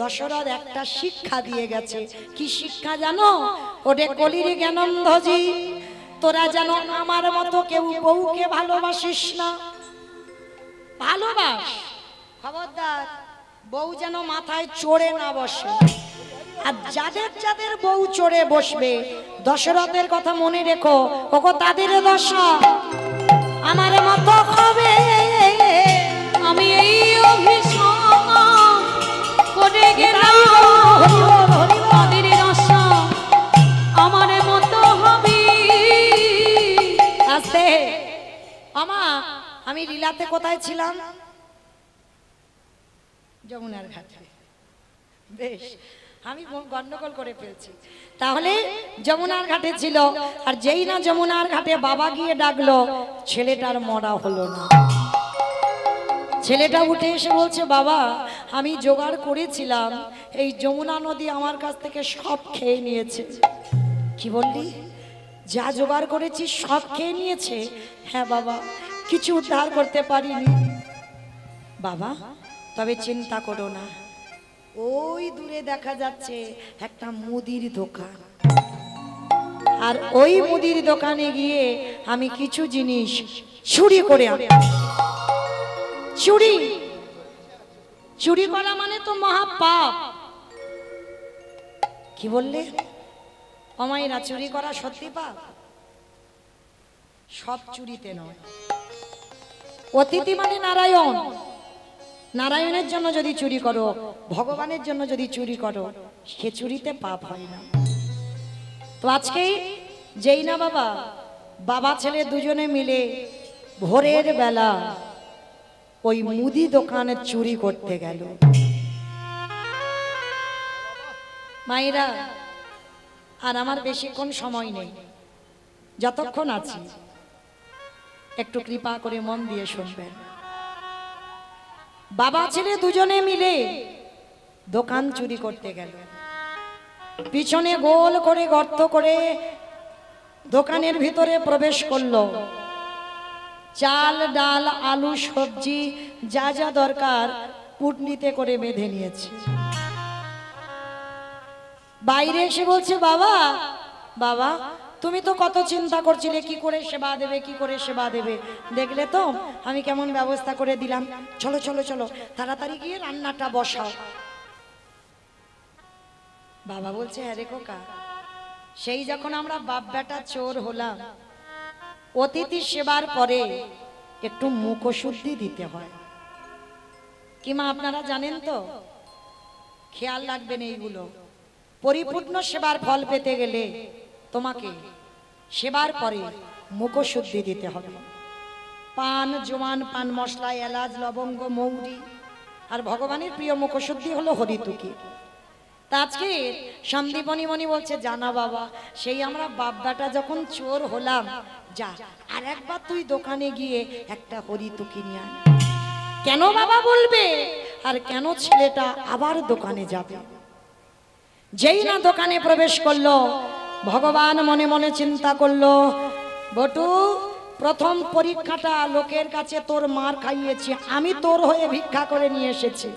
দশরথ একটা শিক্ষা দিয়ে গেছে। কি শিক্ষা জানো? ওরে কলির জ্ঞানন্ধজি, তোরা যেন আমার মতো কেউ বউকে ভালোবাসিস না। ভালোবাস, খবরদার বউ যেন মাথায় চড়ে না বসে। আর যাদের যাদের বউ চড়ে বসবে, দশরথের কথা মনে রেখো, ওগো তাদের দশা আমার মতো হবে। আমি এই অভিশাপ করে গেলাম, তাদের দশা আমার মতো হবে। আস্তে আমা, আমি লীলাতে কোথায় ছিলাম? যমুনার ঘাটে। বেশ, আমি গন্ডগোল করে ফেলছি। তাহলে যমুনার ঘাটে ছিল, আর যেই না যমুনার ঘাটে বাবা গিয়ে ডাকলো, ছেলেটার মরা হলো না। ছেলেটা উঠে এসে বলছে, বাবা আমি জোগাড় করেছিলাম, এই যমুনা নদী আমার কাছ থেকে সব খেয়ে নিয়েছে। কি বললি? যা জোগাড় করেছি সব খেয়ে নিয়েছে? হ্যাঁ বাবা, কিছু উদ্ধার করতে পারিনি। বাবা তবে চিন্তা করো না, ওই দূরে দেখা যাচ্ছে একটা মুদির দোকান, আর ওই মুদির দোকানে গিয়ে আমি কিছু জিনিস চুরি করে আনি। চুরি, চুরি করা মানে তো মহা পাপ। কি বললে? অমাইরা, চুরি করা সত্যি পাপ? সব চুরিতে নয়। অতিথি মানে নারায়ণ, নারায়ণের জন্য যদি চুরি করো, ভগবানের জন্য যদি চুরি করো, সে চুরিতে পাপ হয় না। তো আজকে যেই না বাবা, বাবা ছেলে দুজনে মিলে ভোরের বেলা ওই মুদি দোকানে চুরি করতে গেল। মায়েরা, আর আমার বেশিক্ষণ সময় নেই, যতক্ষণ আছি একটু কৃপা করে মন দিয়ে শুনবেন। বাবা ছেলে দুজনে মিলে দোকান চুরি করতে গেল। পিছনে গোল করে গর্ত করে দোকানের ভিতরে প্রবেশ করলো। চাল, ডাল, আলু, সবজি যা যা দরকার পুটলিতে করে বেঁধে নিয়েছে। বাইরে এসে বলছে, বাবা বাবা তুমি তো কত চিন্তা করছিলে কি করে সেবা দেবে, কি করে সেবা দেবে, দেখলে তো আমি কেমন ব্যবস্থা করে দিলাম। চলো চলো চলো, তাড়াতাড়ি গিয়ে রান্নাটা বসাও। বাবা বলছে, হ্যাঁ রে খোকা, সেই যখন আমরা বাপ বেটা চোর হলাম, অতিথি সেবার পরে একটু মুখশুদ্ধি দিতে হয়। কি মা আপনারা জানেন তো? খেয়াল রাখবেন এইগুলো। পরিপূর্ণ সেবার ফল পেতে গেলে তোমাকে সেবার পরে মুখশুদ্ধি দিতে হবে। পান, জোয়ান, পান মশলা, এলাচ, লবঙ্গ, মৌরি আর ভগবানের প্রিয় মুখশুদ্ধি হলো হরিতুকি। তা আজকে সন্দীপনী মণি বলছে, জানা বাবা, সেই আমরা বাব্বাটা যখন চোর হলাম, যা আর একবার তুই দোকানে গিয়ে একটা হরিতুকি নিয়ে আয়। কেন বাবা বলবে, আর কেন ছেলেটা আবার দোকানে যাবে? যেই না দোকানে প্রবেশ করলো, ভগবান মনে মনে চিন্তা করলো, বটু, প্রথম পরীক্ষাটা লোকের কাছে তোর মার খাইয়েছি, আমি তোর হয়ে ভিক্ষা করে নিয়ে এসেছি।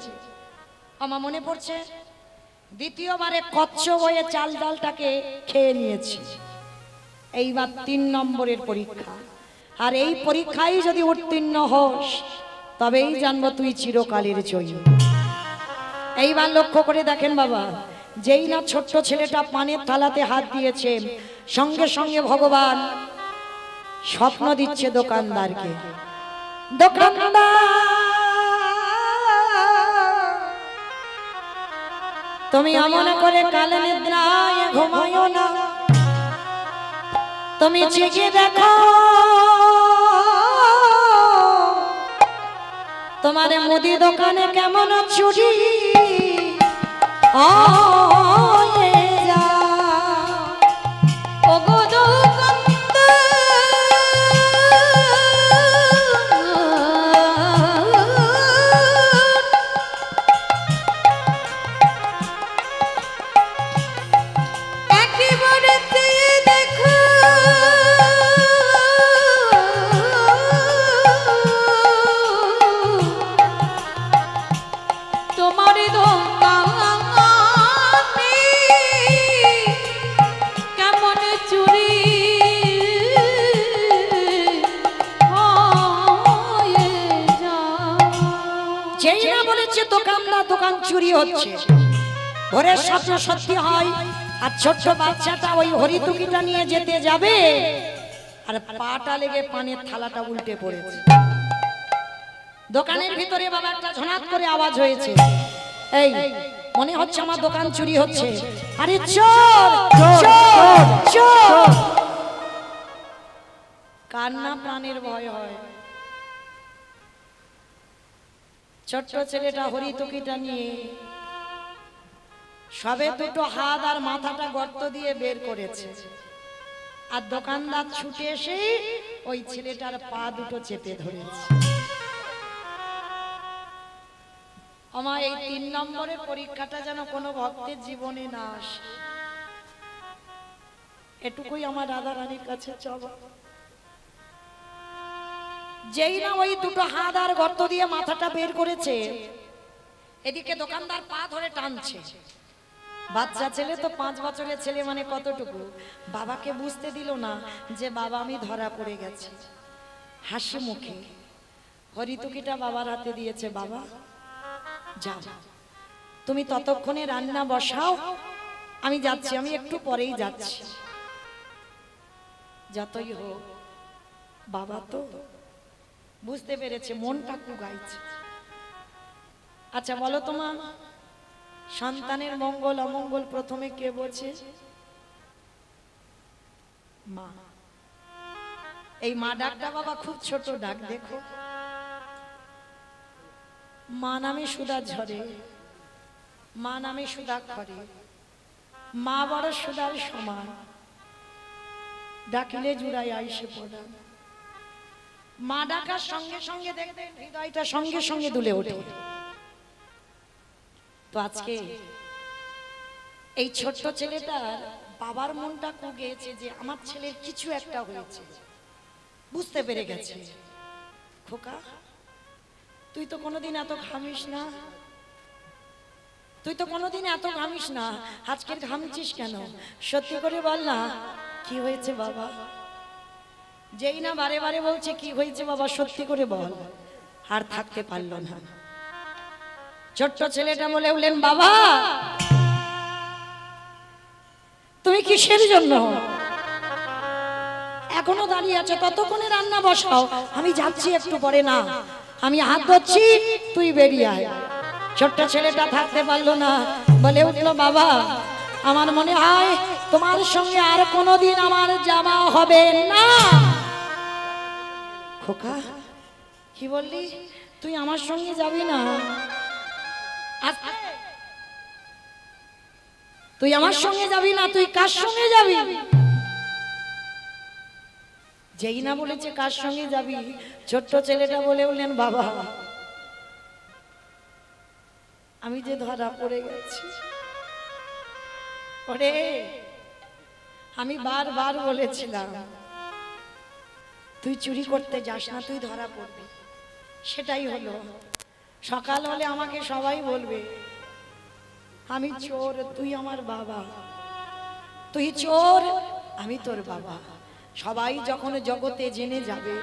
আমার মনে পড়ছে দ্বিতীয়বারে কচ্ছপ হয়ে চাল ডালটাকে খেয়ে নিয়েছি। এইবার 3 নম্বরের পরীক্ষা, আর এই পরীক্ষায় যদি উত্তীর্ণ হোস তবেই জানবো তুই চিরকালের জয়ী। এইবার লক্ষ্য করে দেখেন বাবা, যেই না ছোট্ট ছেলেটা পানের থালাতে হাত দিয়েছে, সঙ্গে সঙ্গে ভগবান স্বপ্ন দিচ্ছে দোকানদারকে, দোকানদার তুমি এমন করে কালে নিদ্রায় ঘুমায়ো না, তুমি জেগে দেখো তোমার মুদি দোকানে কেমন চুরি হয়ে যায়। ওগো দোকানদার, একেবারে চেয়ে দেখো তোমার দোকানে কেমন চুরি হয়ে যায়। যেই না বলেছে দোকানদার দোকান চুরি হচ্ছে, ভোরের স্বপ্ন সত্যি হয়, আর ছোট্ট বাচ্চাটা ওই হরিতুকিটা নিয়ে যেতে যাবে, আর পাটা লেগে পানের থালাটা উল্টে পড়েছে। দোকানের ভিতরে বাবা একটা ঝনাত করে আওয়াজ হয়েছে, এই মনে হচ্ছে আমার দোকান চুরি হচ্ছে। আরে চোর চোর চোর! কান্না প্রাণের ভয় হয়। ছোট্ট ছেলেটা হরিতুকিটা নিয়ে সবে দুটো হাত আর মাথাটা গর্ত দিয়ে বের করেছে, আর দোকানদার ছুটে এসে ওই ছেলেটার পা দুটো চেপে ধরেছে। আমার এই 3 নম্বরের পরীক্ষাটা যেন কোনো ভক্তের জীবনে না আসে, এটুকুই আমার রাধা রানীর কাছে চাওয়া। যেই না ওই দুটো হাত আর গর্ত দিয়ে মাথাটা বের করেছে, এদিকে দোকানদার পা ধরে টানছে। বাচ্চা ছেলে তো, 5 বছরের ছেলে, মানে কতটুকু, বাবাকে বুঝতে দিল না যে বাবা আমি ধরা পড়ে গেছি। হাসি মুখে হরিতুকিটা বাবার হাতে দিয়েছে, বাবা যাও তুমি ততক্ষণে রান্না বসাও, আমি যাচ্ছি, আমি একটু পরেই যাচ্ছি। যতই হোক বাবা তো বুঝতে পেরেছে, মনটা কুগাইছে। আচ্ছা বলো তোমার সন্তানের মঙ্গল অমঙ্গল প্রথমে কে বোঝে? মা। এই মা ডাকটা বাবা খুব ছোট ডাক, দেখো মা নামে সুধা ঝরে, মা নামে সুধা খরে, মা বড় সুধার সমান, ডাকিলে জুড়াই আইসে পড়া। মা ডাকার সঙ্গে সঙ্গে দেখবেন হৃদয়টা সঙ্গে সঙ্গে দুলে ওঠে। তো আজকে এই ছোট্ট ছেলেটার বাবার মনটা কুগেছে যে আমার ছেলের কিছু একটা হয়েছে, বুঝতে পেরে গেছে। খোকা তুই তো কোনোদিন এত ঘামিস না, তুই তো কোনোদিন এত ঘামিস না, আজকের ঘামছিস কেন? সত্যি করে বল না কি হয়েছে বাবা। যেই না বারে বারে বলছে কি হয়েছে বাবা, সত্যি করে বল। আর থাকতে পারলো না, ছোট্ট ছেলেটা বলে উঠলেন, বাবা তুমি কিসের জন্য এখনো দাঁড়িয়ে আছো? ততক্ষণে রান্না বসাও, আমি যাচ্ছি একটু পরে। না আমি হাত ধরছি, তুই বেরিয়ে আয়। ছোট্ট ছেলেটা থাকতে পারলো না, বলে উঠলো, বাবা আমার মনে হয় তোমার সঙ্গে আর কোনোদিন আমার যাওয়া হবে না। খোকা, কি বললি? তুই আমার সঙ্গে যাবি না? তুই আমার সঙ্গে যাবি না? তুই কার সঙ্গে যাবি? যেই না বলেছে কার সঙ্গে যাবি, ছোট্ট ছেলেটা বলে উঠলেন, বাবা আমি যে ধরা পড়ে গেছি। ওরে, আমি বারবার বলেছিলাম তুই চুরি করতে যাস না, তুই ধরা পড়বি। সেটাই হলো। সকাল হলে আমাকে সবাই বলবে আমি চোর, তুই আমার বাবা। তুই চোর, আমি তোর বাবা। সবাই যখন জগতে জেনে যাবে,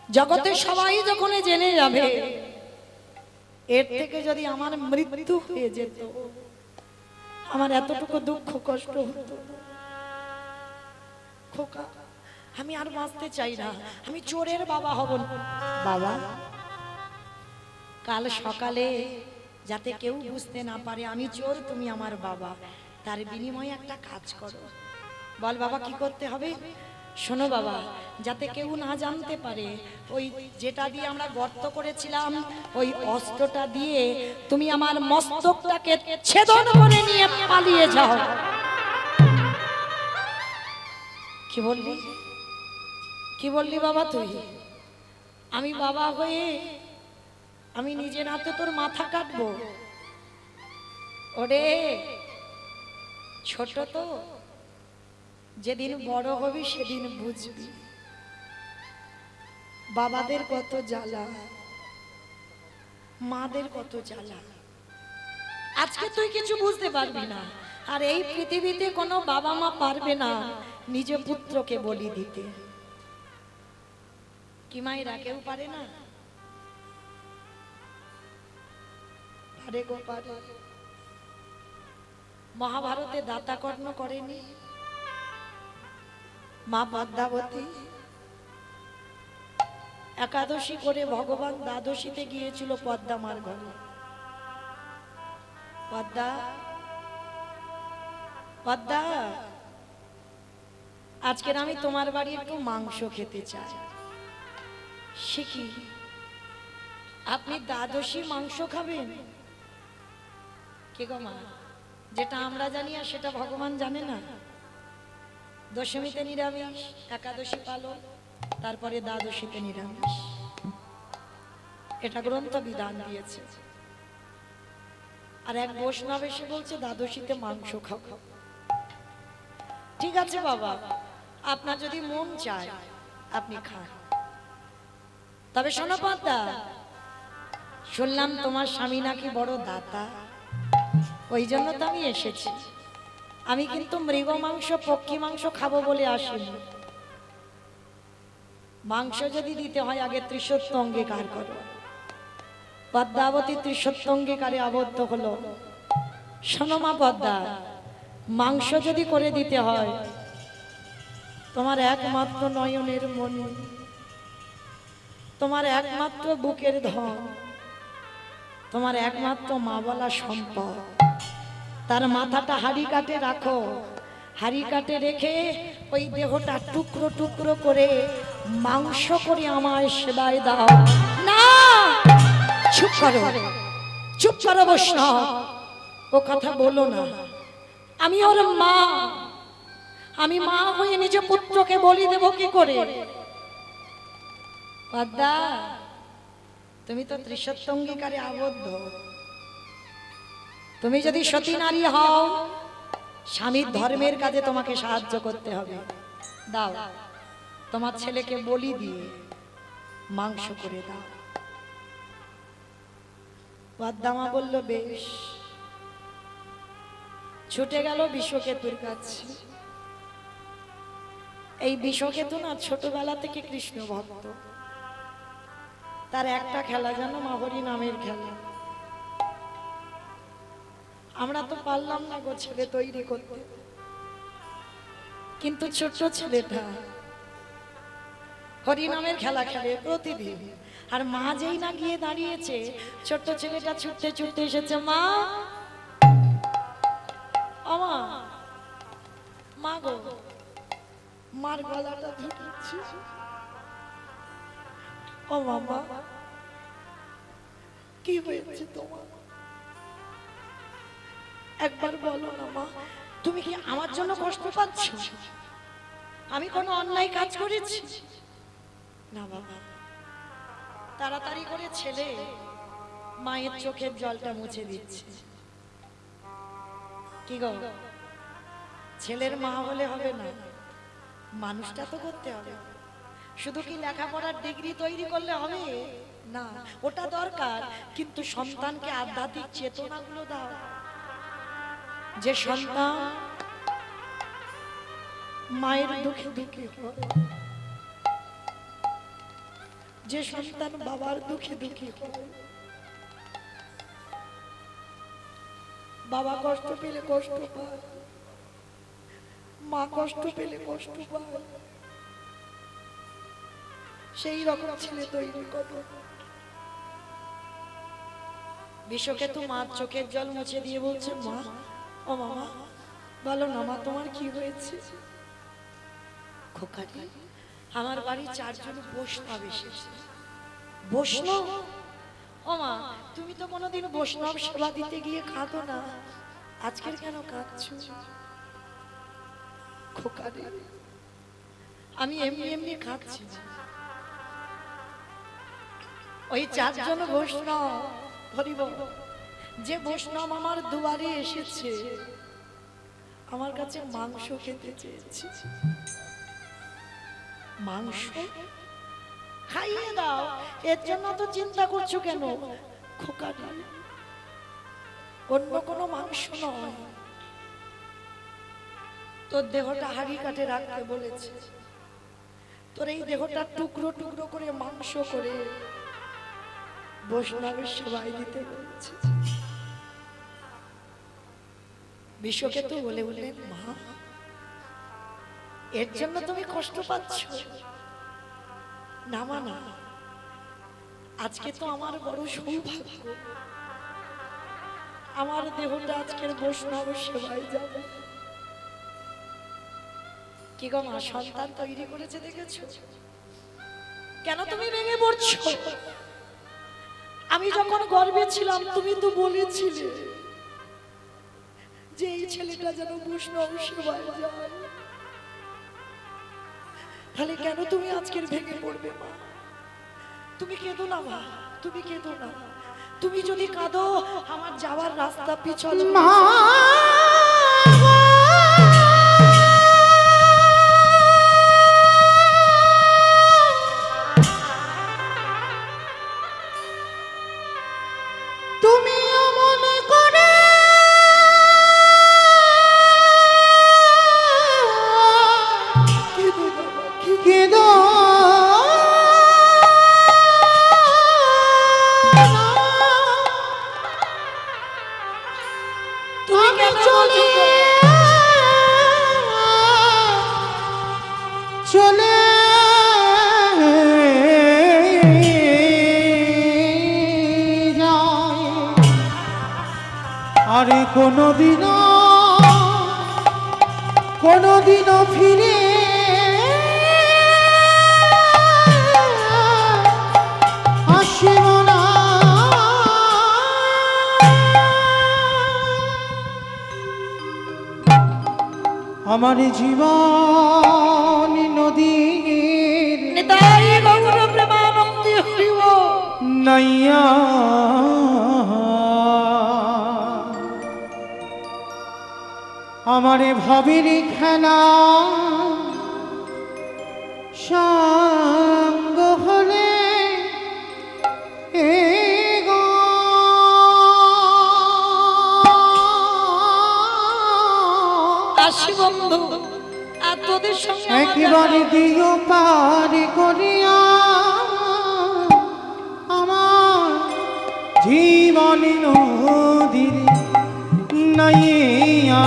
জগতে সবাই যখন জেনে যাবে, এর থেকে যদি আমার মৃত্যু হয়ে যেত, আমার এতটুকু দুঃখ কষ্ট হতো। খোকা, আমি আর বাঁচতে চাই না। আমি চোরের বাবা হব না। বাবা, কাল সকালে যাতে কেউ বুঝতে না পারে আমি চোর, তুমি আমার বাবা, তার বিনিময়ে একটা কাজ করো। বল বাবা, কি করতে হবে? শোনো বাবা, যাতে কেউ না জানতে পারে, ওই যেটা দিয়ে আমরা গর্ত করেছিলাম, ওই অস্ত্রটা দিয়ে তুমি আমার মস্তকটাকে ছেদন করে নিয়ে পালিয়ে যাও। কি বললি? কি বললি বাবা তুই? আমি বাবা হয়ে আমি নিজের হাতে তোর মাথা কাটবো? ওরে ছোট তো, যেদিন বড় হবি সেদিন বুঝবি বাবাদের কত জ্বালা, মাদের কত জ্বালা। আজকে তুই কিছু বুঝতে পারবি না। আর এই পৃথিবীতে কোনো বাবা মা পারবে না নিজ পুত্রকে বলি দিতে। কি মায়েরা কেউ পারে না? পারে গো, পারে। মহাভারতে দাতাকর্ণ করেনি মা পদ্মাবতী? একাদশী করে ভগবান দ্বাদশীতে গিয়েছিল পদ্মা মার ঘরে। পদ্মা, পদ্মা, আজকের আমি তোমার বাড়ি একটু মাংস খেতে চাই। সে কি, আপনি দ্বাদশী মাংস খাবেন? কে গো মা, যেটা আমরা জানি আর সেটা ভগবান জানে না। দশমীতে নিরামিষ, একাদশী পালন, তারপরে দ্বাদশীতে নিরামিষ। এটা গ্রন্থ বিধান দিয়েছে। আর এক বৈষ্ণব এসে বলছে দ্বাদশীতে মাংস খাও। ঠিক আছে বাবা, আপনার যদি মন চায় আপনি খান। তবে শোনো পদ্মা, শুনলাম তোমার স্বামী নাকি বড় দাতা, ওই জন্য তো আমি এসেছি। আমি কিন্তু মৃগ মাংস, পক্ষী মাংস খাবো বলে আসিনি। মাংস যদি দিতে হয় আগে ত্রিসত্য অঙ্গীকার করো। পদ্মাবতী ত্রিসত্য অঙ্গীকারে আবদ্ধ হলো। শোনো মা পদ্মা, মাংস যদি করে দিতে হয়, তোমার একমাত্র নয়নের মণি, তোমার একমাত্র বুকের ধন, তোমার একমাত্র মা বলা সম্পদ, তার মাথাটা হাড়ি কাটে রাখো। হাড়ি কাটে রেখে ওই দেহটা টুকরো টুকরো করে মাংস করে আমায় সেবায় দাও। না, চুপ করো, চুপ করো বৈষ্ণব, ও কথা বলো না। আমি ওর মা, আমি মা হয়ে নিজ পুত্রকে বলি দেব কি করে? পদ্মা, তুমি তো ত্রিসত্য অঙ্গীকারে আবদ্ধ। তুমি যদি সতী নারী হও, স্বামীর ধর্মের কাজে তোমাকে সাহায্য করতে হবে। দাও, তোমার ছেলেকে বলি দিয়ে মাংস করে দাও। পদ্মা বলল বেশ। ছুটে গেল বিশ্বকেতুর কাছে। এই বিশ্বকেতু না ছোটবেলা থেকে কৃষ্ণ ভক্ত। তার একটা খেলা যেন মাহরি নামের খেলা। আমরা তো পারলাম না গো ছেলে তৈরি করতে, কিন্তু ছোট্ট ছেলেটা হরিনামের খেলা খেলে প্রতিদিন। আর মা যেই না গিয়ে দাঁড়িয়েছে, ছোট্ট ছেলেটা ছুটতে ছুটতে এসেছে, মা ও মা, মা গো, মার গলাটা ধরেছি। ও বাবা, কি হয়েছে তোমার? একবার বলো না মা, তুমি কি আমার জন্য কষ্ট পাচ্ছ? আমি কোনো অন্যায় কাজ করেছি? না বাবা। তাড়াতাড়ি করে ছেলে মায়ের চোখের জলটা মুছে দিচ্ছে। কি গো, ছেলের মা হলে হবে না, মানুষটা তো করতে হবে। শুধু কি লেখাপড়ার ডিগ্রি তৈরি করলে হবে না, ওটা দরকার, কিন্তু সন্তানকে আধ্যাত্মিক চেতনাগুলো দাও। যে সন্তান মায়ের দুঃখে দুঃখী হয়, যে সন্তান বাবার দুঃখে দুঃখী হয়, বাবা কষ্ট পেলে কষ্ট পায়, মা কষ্ট পেলে কষ্ট পায়, সেই রকম ছেলে তৈরি করো। বিশ্বকেতু মার চোখের জল মুছে দিয়ে বলছে, মা ও মামা, বলো না মা, তোমার কি হয়েছে? খোকাটি, আমার বাড়ি 4 জন বৈষ্ণব এসেছে। বৈষ্ণব? ও মা, তুমি তো কোনোদিন বৈষ্ণব সেবা দিতে গিয়ে কাঁদো না, আজকের কেন কাঁদছো? খোকাটি, আমি এমনি এমনি কাঁদছি না। ওই 4 জন বৈষ্ণব, হরিব, যে বৈষ্ণব আমার দুয়ারে এসেছে, আমার কাছে মাংস খেতে চেয়েছে। মাংস খাইয়ে দাও, এর জন্য তো চিন্তা করছো কেন? খোকাটি, অন্য কোনো মাংস নয়, তোর দেহটা হাড়ি কাঠে রাখতে বলেছে। তোর এই দেহটা টুকরো টুকরো করে মাংস করে বৈষ্ণবের সেবায় দিতে বলেছে। বিশ্বকেতু বলে বললেন, মা, এর জন্য তুমি কষ্ট পাচ্ছ? না মা না, আজকে তো আমার বড় সৌভাগ্য, আমার দেহটা আজকের বৈষ্ণব সেবায় যাবে। কি গো মা, সন্তান তৈরি করেছে দেখেছো? কেন তুমি ভেঙে পড়ছো? আমি যখন গর্বে ছিলাম, তুমি তো বলেছিলে যে এই ছেলেটা যেন বৈষ্ণব সেবায় যায়। তাহলে কেন তুমি আজকের ভেঙে পড়বে মা? তুমি কেঁদো না মা, তুমি কেঁদো না। তুমি যদি কাঁদো, আমার যাওয়ার রাস্তা পিছল। মা, আরে কোনোদিনও ফিরে আসিব না। আমার জীবন নদীর নাইয়া আমারে ভাবের খেলা সঙ্গ হলে আসি বন্ধু, আর তোদের সঙ্গে একেবারে দিও পার করিয়া আমার জীবন নদীর নাইয়া।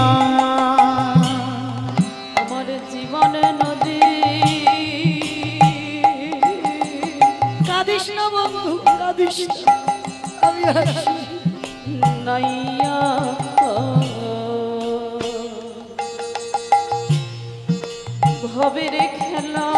আমার জীবন নদী কাঁদিস না, আমি আছি। নাইয়া ভবের খেলা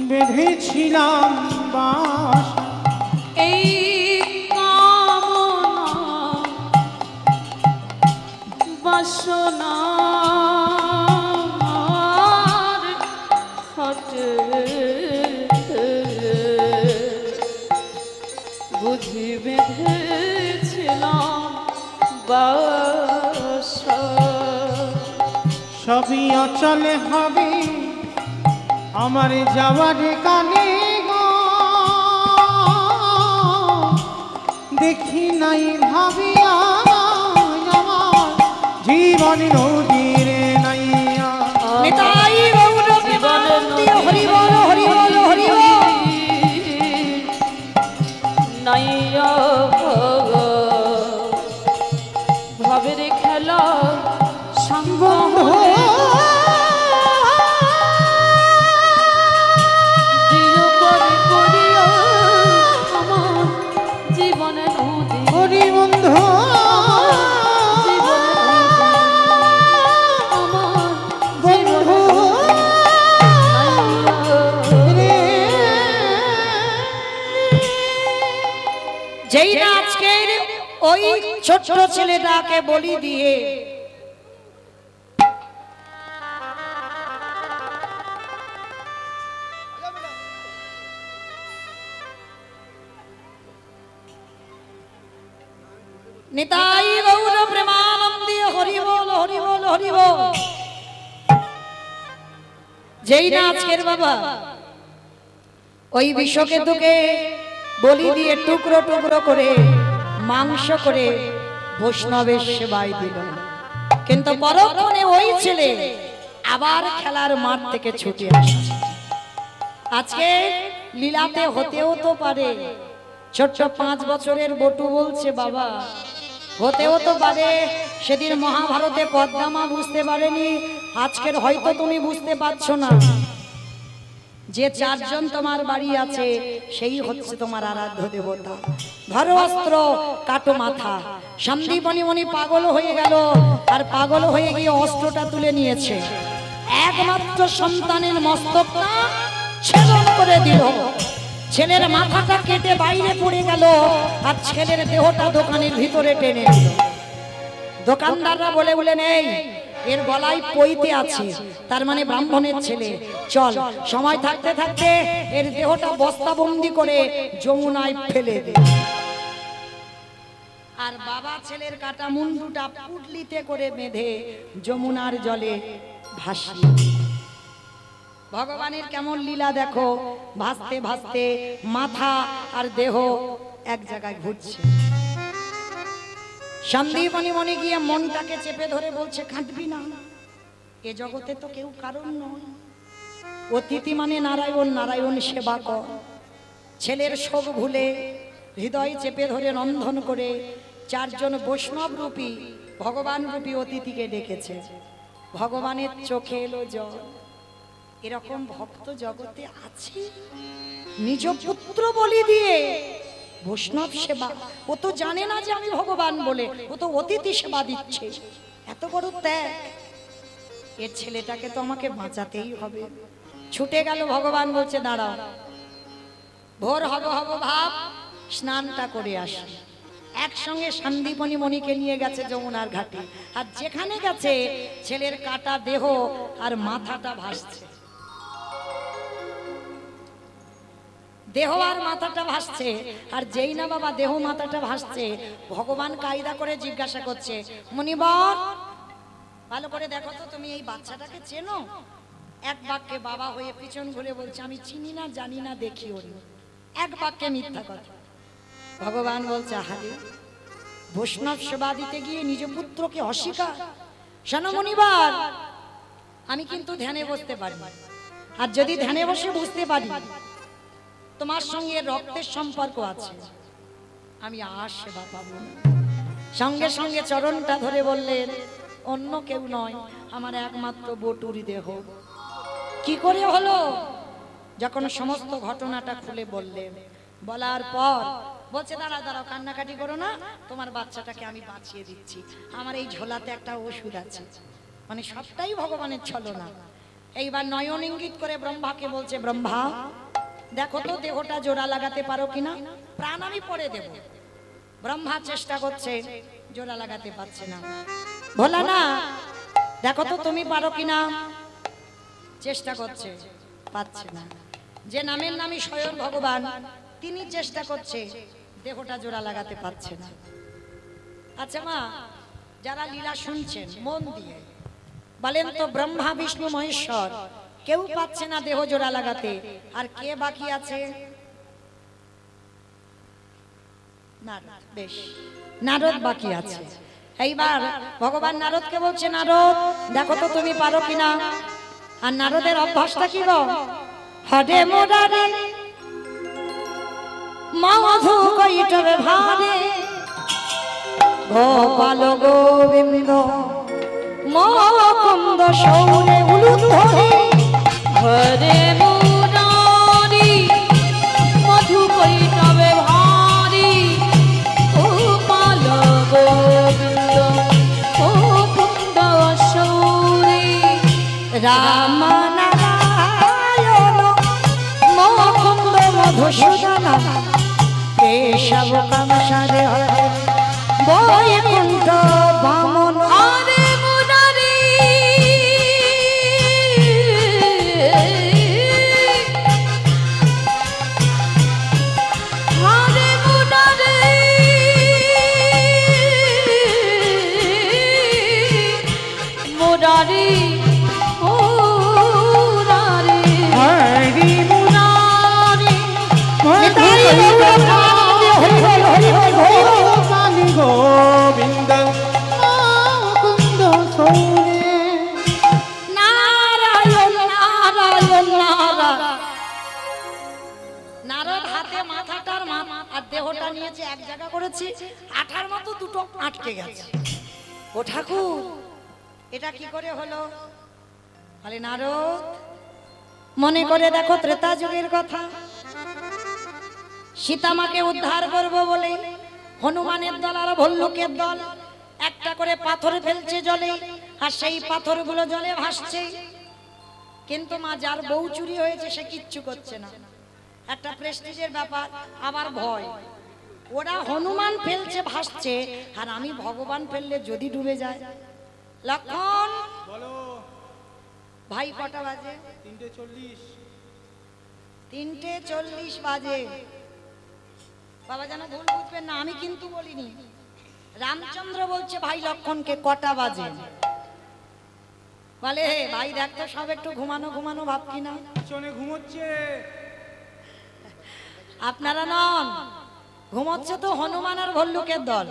বেঁধেছিলাম বাস, এই কামনা বাসনার হাটে বুঝি বেঁধেছিলাম বাসা। সবই অচলে হবে আমার যাওয়ার কানে গো, দেখি নাই ভাবিয়া আমার জীবন নদীর নাইয়া। নিতাই গৌর প্রেমানন্দে হরি বল হরি বল হরি বল। নাইয়া ভবের খেলা সঙ্গ হলে দিও করে করিয়া আমার জীবনে নদী। হরি বন্ধু যেই না আজকের ওই ছোট ছেলেটাকে বলি দিয়ে নিতাই গৌর প্রেমানন্দে হরি বল হরি বল হরি বল। যেই না আজকের বাবা ওই বিশ্বকেতুকে বলি দিয়ে টুকরো টুকরো করে মাংস করে বৈষ্ণবের সেবায় দিল, কিন্তু পরক্ষণে ওই ছেলে আবার খেলার মাঠ থেকে ছুটে আসছে। আজকে লীলাতে হতেও তো পারে, ছোট্ট 5 বছরের বটু বলছে বাবা হতেও তো পারে সেদিন মহাভারতে পদ্মামা বুঝতে পারেনি, আজকের হয়তো তুমি বুঝতে পারছো না। যে 4 জন তোমার বাড়ি আছে সেই হচ্ছে তোমার আরাধ্য দেবতা। ধরো অস্ত্র, কাটো মাথা। সন্দীপনী মনি পাগল হয়ে গেল, আর পাগল হয়ে গিয়ে অস্ত্রটা তুলে নিয়েছে, একমাত্র সন্তানের মস্তকটা ছেদন করে দিল। ছেলের মাথাটা কেটে বাইরে পড়ে গেল, আর ছেলের দেহটা দোকানের ভিতরে টেনে নিল। দোকানদাররা বলে বলে নেই এর গলায় পইতে আছে, তার মানে ব্রাহ্মণের ছেলে, চল সময় থাকতে থাকতে এর দেহটা বস্তাবন্দি করে যমুনায় ফেলে দে। আর বাবা ছেলের কাটা মুন্ডুটা পুটলিতে করে বেঁধে যমুনার জলে ভাসিয়ে। ভগবানের কেমন লীলা দেখো, ভাসতে ভাসতে মাথা আর দেহ এক জায়গায় ঘুরছে। সন্দীপনী মনে গিয়ে মনটাকে চেপে ধরে বলছে, কাঁদবি না, এ জগতে তো কেউ কারণ নয়। অতিথি মানে নারায়ণ, নারায়ণ সেবা কর। ছেলের শোক ভুলে হৃদয় চেপে ধরে রন্ধন করে চারজন বৈষ্ণব রূপী ভগবান রূপী অতিথিকে ডেকেছে। ভগবানের চোখে এলো জল। এরকম ভক্ত জগতে আছে? নিজ পুত্র বলি দিয়ে বৈষ্ণব সেবা। ও তো জানে না যে আমি ভগবান বলে, ও তো অতিথি সেবা দিচ্ছে। এত বড় ত্যাগ। এর ছেলেটাকে তো আমাকে বাঁচাতেই হবে। ছুটে গেল। ভগবান বলছে, দাঁড়াও, ভোর হব হব ভাব, স্নানটা করে আসি। একসঙ্গে সন্দীপনী মণিকে নিয়ে গেছে যমুনার ঘাটে। আর যেখানে গেছে ছেলের কাটা দেহ আর মাথাটা ভাসছে। দেহ আর মাথাটা ভাসছে। আর যেই না বাবা দেহ মাথাটা ভাসছে, ভগবান কায়দা করে জিজ্ঞাসা করছে, মুনিবর ভালো করে দেখো তো, তুমি এই বাচ্চাটাকে চেনো? এক বাক্যে বাবা হয়ে পিছন ঘুরে বলছে, আমি চিনি না, জানি না, দেখিও নি। এক বাক্যে মিথ্যা কথা। ভগবান বলছে, আহারে, বৈষ্ণব সেবা দিতে গিয়ে নিজ পুত্রকে অস্বীকার। শোনো মুনিবার, আমি কিন্তু ধ্যানে বসতে পারি, আর যদি ধ্যানে বসে বুঝতে পারি তোমার সঙ্গে রক্তের সম্পর্ক আছে, আমি আর সেবা পাবো না। সঙ্গে সঙ্গে চরণটা ধরে বললেন, অন্য কেউ নয়, আমার একমাত্র বটুরি দেহ। কি করে হলো? যখন সমস্ত ঘটনাটা খুলে বললেন, বলার পর বলছে, দাঁড়াও দাঁড়াও, কান্নাকাটি করো না, তোমার বাচ্চাটাকে আমি বাঁচিয়ে দিচ্ছি। আমার এই ঝোলাতে একটা ওষুধ আছে। মানে সবটাই ভগবানের ছলনা। এইবার নয়ন ইঙ্গিত করে ব্রহ্মাকে বলছে, ব্রহ্মা দেখো তো দেহটা জোড়া লাগাতে পারো কিনা, প্রাণ আমি পরে দেব। ব্রহ্মা চেষ্টা করছে, জোড়া লাগাতে পারছে না। ভোলা না, দেখো তো তুমি পারো কিনা। চেষ্টা করছে, পাচ্ছে না। যে নামের নামই স্বয়ং ভগবান, তিনি চেষ্টা করছে, দেহটা জোড়া লাগাতে পারছে না। আচ্ছা মা, যারা লীলা শুনছেন মন দিয়ে বলেন তো, ব্রহ্মা বিষ্ণু মহেশ্বর কেউ পাচ্ছে না দেহ জোড়া লাগাতে, আর কে বাকি আছে? নারদ। বেশ, নারদ বাকি আছে। এইবার ভগবান নারদকে বলছে, নারদ দেখো তো তুমি পারো কিনা। আর নারদের অভ্যাসটা কি গো? হরে মোরারে মধু কৈটবে ভারে, গোপাল গোবিন্দ মুকুন্দ সৌরে উলুধ্বনি। হরে মুরারি মধু কৈটবে ভারি, গোপাল গোবিন্দ মুকুন্দ সৌরে। রাম নারায়ণ মুকুন্দ মধুসূদন, কেশব কামসারে হরে বৈকুণ্ঠ বামন। হরে মুরারি হরে মুরারি মুরারি মুরারি হরি মুরারি নিতাই গৌর হরি বল হরি বল হরি বল। গোপাল গোবিন্দ মুকুন্দ সৌরে। নারায়ণ নারায়ণ নারায়ণ। নারদ হাতে মাথাটার আর দেহটা নিয়েছে, এক জায়গা করেছে, আঠার মতো দুটো আটকে গেছে। ও ঠাকুর, এটা কি করে হলো? বলে, নারদ মনে করে দেখো ত্রেতা যুগের কথা। সীতামাকে উদ্ধার করব বলে হনুমানের দল আর ভল্লুকের দল একটা করে পাথর ফেলছে জলে, আর সেই পাথরগুলো জলে ভাসছে। কিন্তু মা, যার বউ চুরি হয়েছে সে কিচ্ছু করছে না। একটা প্রেস্টিজের ব্যাপার, আবার ভয়। ওরা হনুমান ফেলছে ভাসছে, আর আমি ভগবান ফেললে যদি ডুবে যায়। লক্ষণ বলো। ভাই কটা বাজে? 3:40। 3:40 বাজে। বাবা যেন ভুল বুঝবেন না, আমি কিন্তু বলিনি। রামচন্দ্র বলছে ভাই লক্ষণকে কটা বাজে। বলে হে ভাই দেখ তো সব একটু ঘুমানো ঘুমানো ভাব কিনা। পিছনে ঘুমোচ্ছে। আপনারা নন, ঘুমোচ্ছে তো হনুমান আর ভল্লুকের দল।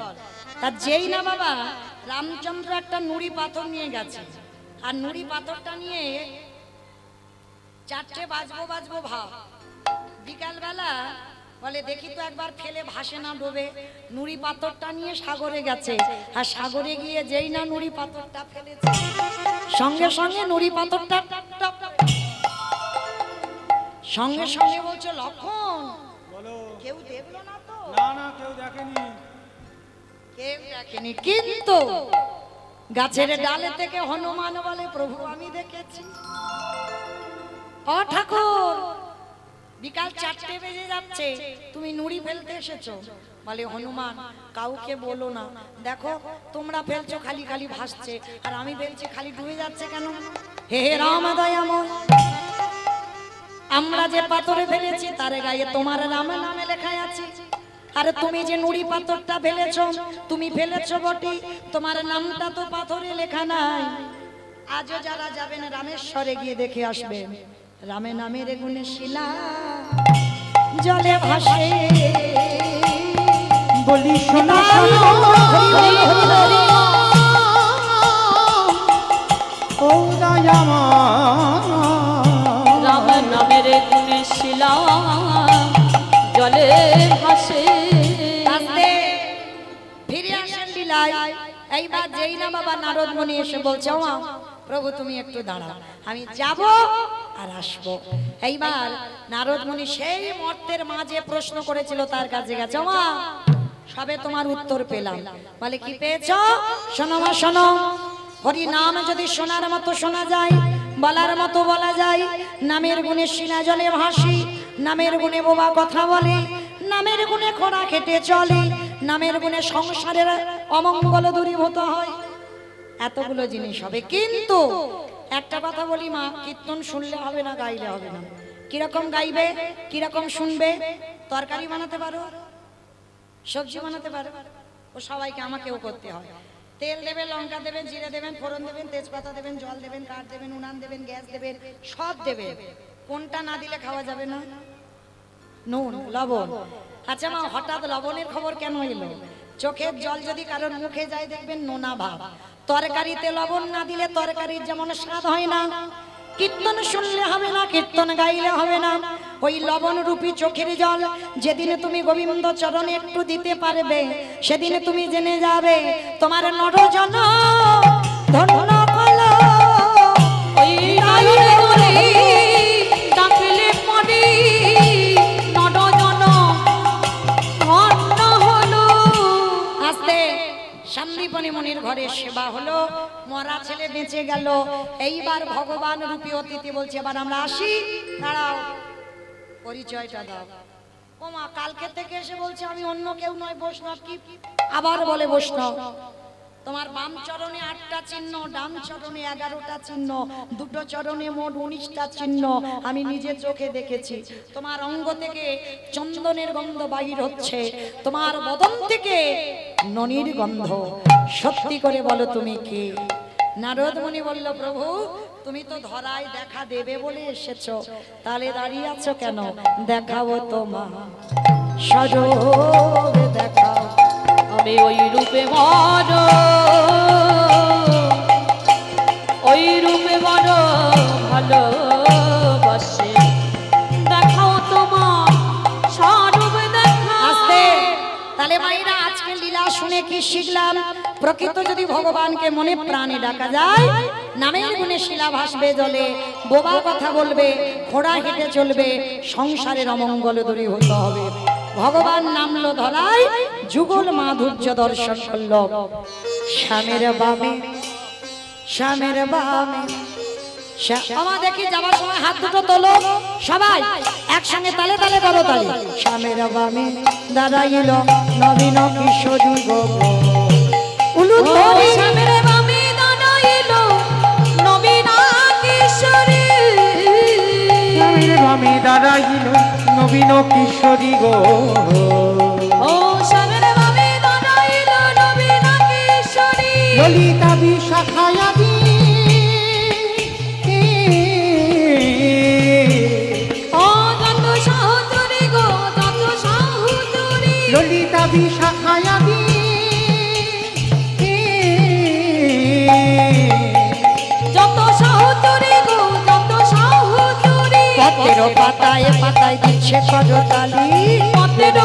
তার যেই না বাবা রামচন্দ্র একটা নুড়ি পাথর নিয়ে গেছে, আর নুড়ি পাথরটা নিয়ে চারটে বাজবো বাজবো ভাব। বিকালবেলা বলে দেখি তো একবার ফেলে ভাসে না ডোবে। নুড়ি পাথরটা নিয়ে সাগরে গেছে, আর সাগরে গিয়ে যেই না নুড়ি পাথরটা ফেলেছে, সঙ্গে সঙ্গে নুড়ি পাথরটা সঙ্গে সঙ্গে বলছে লক্ষণ বলো। কেউ দেখলো না তো? না না, কেউ দেখেনি। কেউ দেখেনি, কিন্তু গাছের ডালে থেকে হনুমান বলে প্রভু আমি দেখেছি। ও ঠাকুর বিকাল 4টে বেজে যাচ্ছে, তুমি নুড়ি ফেলতে এসেছো? বলে হনুমান কাউকে বলো না, দেখো তোমরা ফেলছো খালি খালি ভাসছে, আর আমি ফেলছি খালি ডুবে যাচ্ছে কেন? হে হে রাম দয়াময়, আমরা যে পাথরে ফেলেছি তার গায়ে তোমার রাম নামে লেখা আছে, আর তুমি যে নুড়ি পাথরটা ফেলেছো, তুমি ফেলেছো বটে, তোমার নামটা তো পাথরে লেখা নাই। আজও যারা যাবেন রামেশ্বরে গিয়ে দেখে আসবেন, রামে নামের গুণে শিলা জলে ভাসে। বলি শোনা ও দয়ামা, রাম নামের গুণে শিলা জলে ভাসে। আস্তে ফিরে আসেন লীলায়। এইবার যেই না বাবা নারদ মুনি এসে বলছে ওমা প্রভু তুমি একটু দাঁড়াও, আমি যাব আর আসবো। এইবার নারদ মুনি সেই মর্তের মাঝে প্রশ্ন করেছিল তার কাছে গেছে, ওমা সবে তোমার উত্তর পেলাম। বলে কি পেয়েছো? শোনো মা শোনো, হরি নাম যদি শোনার মতো শোনা যায়, বলার মতো বলা যায়, নামের গুণে শিলা জলে ভাসি, নামের গুণে বোবা কথা বলে, নামের গুণে খোঁড়া খেটে চলে, নামের গুণে সংসারের অমঙ্গল দূরীভূত হয়, এতগুলো জিনিস হবে। কিন্তু একটা কথা বলি মা, কীর্তন শুনলে হবে না, গাইলে হবে না। কিরকম গাইবে, কিরকম শুনবে? তরকারি বানাতে পারো, সবজি বানাতে পারো, ও সবাইকে আমাকেও করতে হয়। তেল দেবেন, লঙ্কা দেবেন, জিরে দেবেন, ফোড়ন দেবেন, তেজপাতা দেবেন, জল দেবেন, কাঠ দেবেন, উনান দেবেন, গ্যাস দেবেন, সব দেবেন। কোনটা না দিলে খাওয়া যাবে না? নুন, লবণ। আচ্ছা মা, হঠাৎ লবণের খবর কেন এলো? চোখের জল যদি কারোর মুখে যায় দেখবেন নোনা ভাব। তরকারিতে লবণ না দিলে তরকারির যেমন স্বাদ হয় না, কীর্তন শুনলে হবে না, কীর্তন গাইলে হবে না। ওই লবণ রূপী চোখের জল যেদিনে তুমি গোবিন্দ চরণে একটু দিতে পারবে, সেদিনে তুমি জেনে যাবে তোমার নরজন ধন্য কলো। ওই নয়নে বলি ডাকলে পড়ি নরজন ধন্য হলো। আস্তে শান্তিপনি মুনির ঘরে সেবা হলো, মরা ছেলে বেঁচে গেল। এইবার ভগবান রূপী অতিথি বলছে এবার আমরা আসি, দাঁড়াও পরিচয়টা দাও। ও মা কালকে থেকে এসে বলছে আমি অন্য কেউ নয়, বৈষ্ণব। কি আবার বলে বৈষ্ণব? তোমার বাম চরণে 8টা চিহ্ন, ডান চরণে 11টা চিহ্ন, দুটো চরণে মোট 19টা চিহ্ন আমি নিজে চোখে দেখেছি। তোমার অঙ্গ থেকে চন্দনের গন্ধ বাহির হচ্ছে, তোমার বদন থেকে ননির গন্ধ। সত্যি করে বলো তুমি কি? নারদ মুনি বলল প্রভু তুমি তো ধরায় দেখা দেবে বলে এসেছো, তাহলে দাঁড়িয়ে আছো কেন? দেখাবো তোমার স্বরূপ দেখাও। আমি ওই রূপে বড়, ওই রূপে বড় ভালোবাসে, দেখাও তোমার স্বরূপ দেখাও। আস্তে তাহলে মায়েরা আজকে লীলা শুনে কি শিখলাম? প্রকৃত যদি ভগবানকে মনে প্রাণে ডাকা যায়, নামের গুণে শিলা ভাসবে জলে, বোবা কথা বলবে, ঘোড়া হেঁটে চলবে, সংসারের অমঙ্গল দূরীভূত হবে। ভগবান নামলো ধরায়, যুগল মাধুর্য দর্শন করল। শ্যামের বামে, শ্যামের বামে, আমার দেখি যাবার সময় হাত দুটো তোলো সবাই একসঙ্গে, তালে তালে করো তালে। শ্যামের বামে দাঁড়াইল নবীন কিশোরী গো, শ্যামের বামে দাঁড়াইল নবীন কিশোরী, শ্যামের বামে দাঁড়াইল নবীন কিশোরী গো। ও শ্যামের বামে দাঁড়াইল নবীন কিশোরী, ললিতা বিশাখায়াদি সহচরী গো যত সহচরী পথের পাতায় পাতায় দিচ্ছে করতালি পথের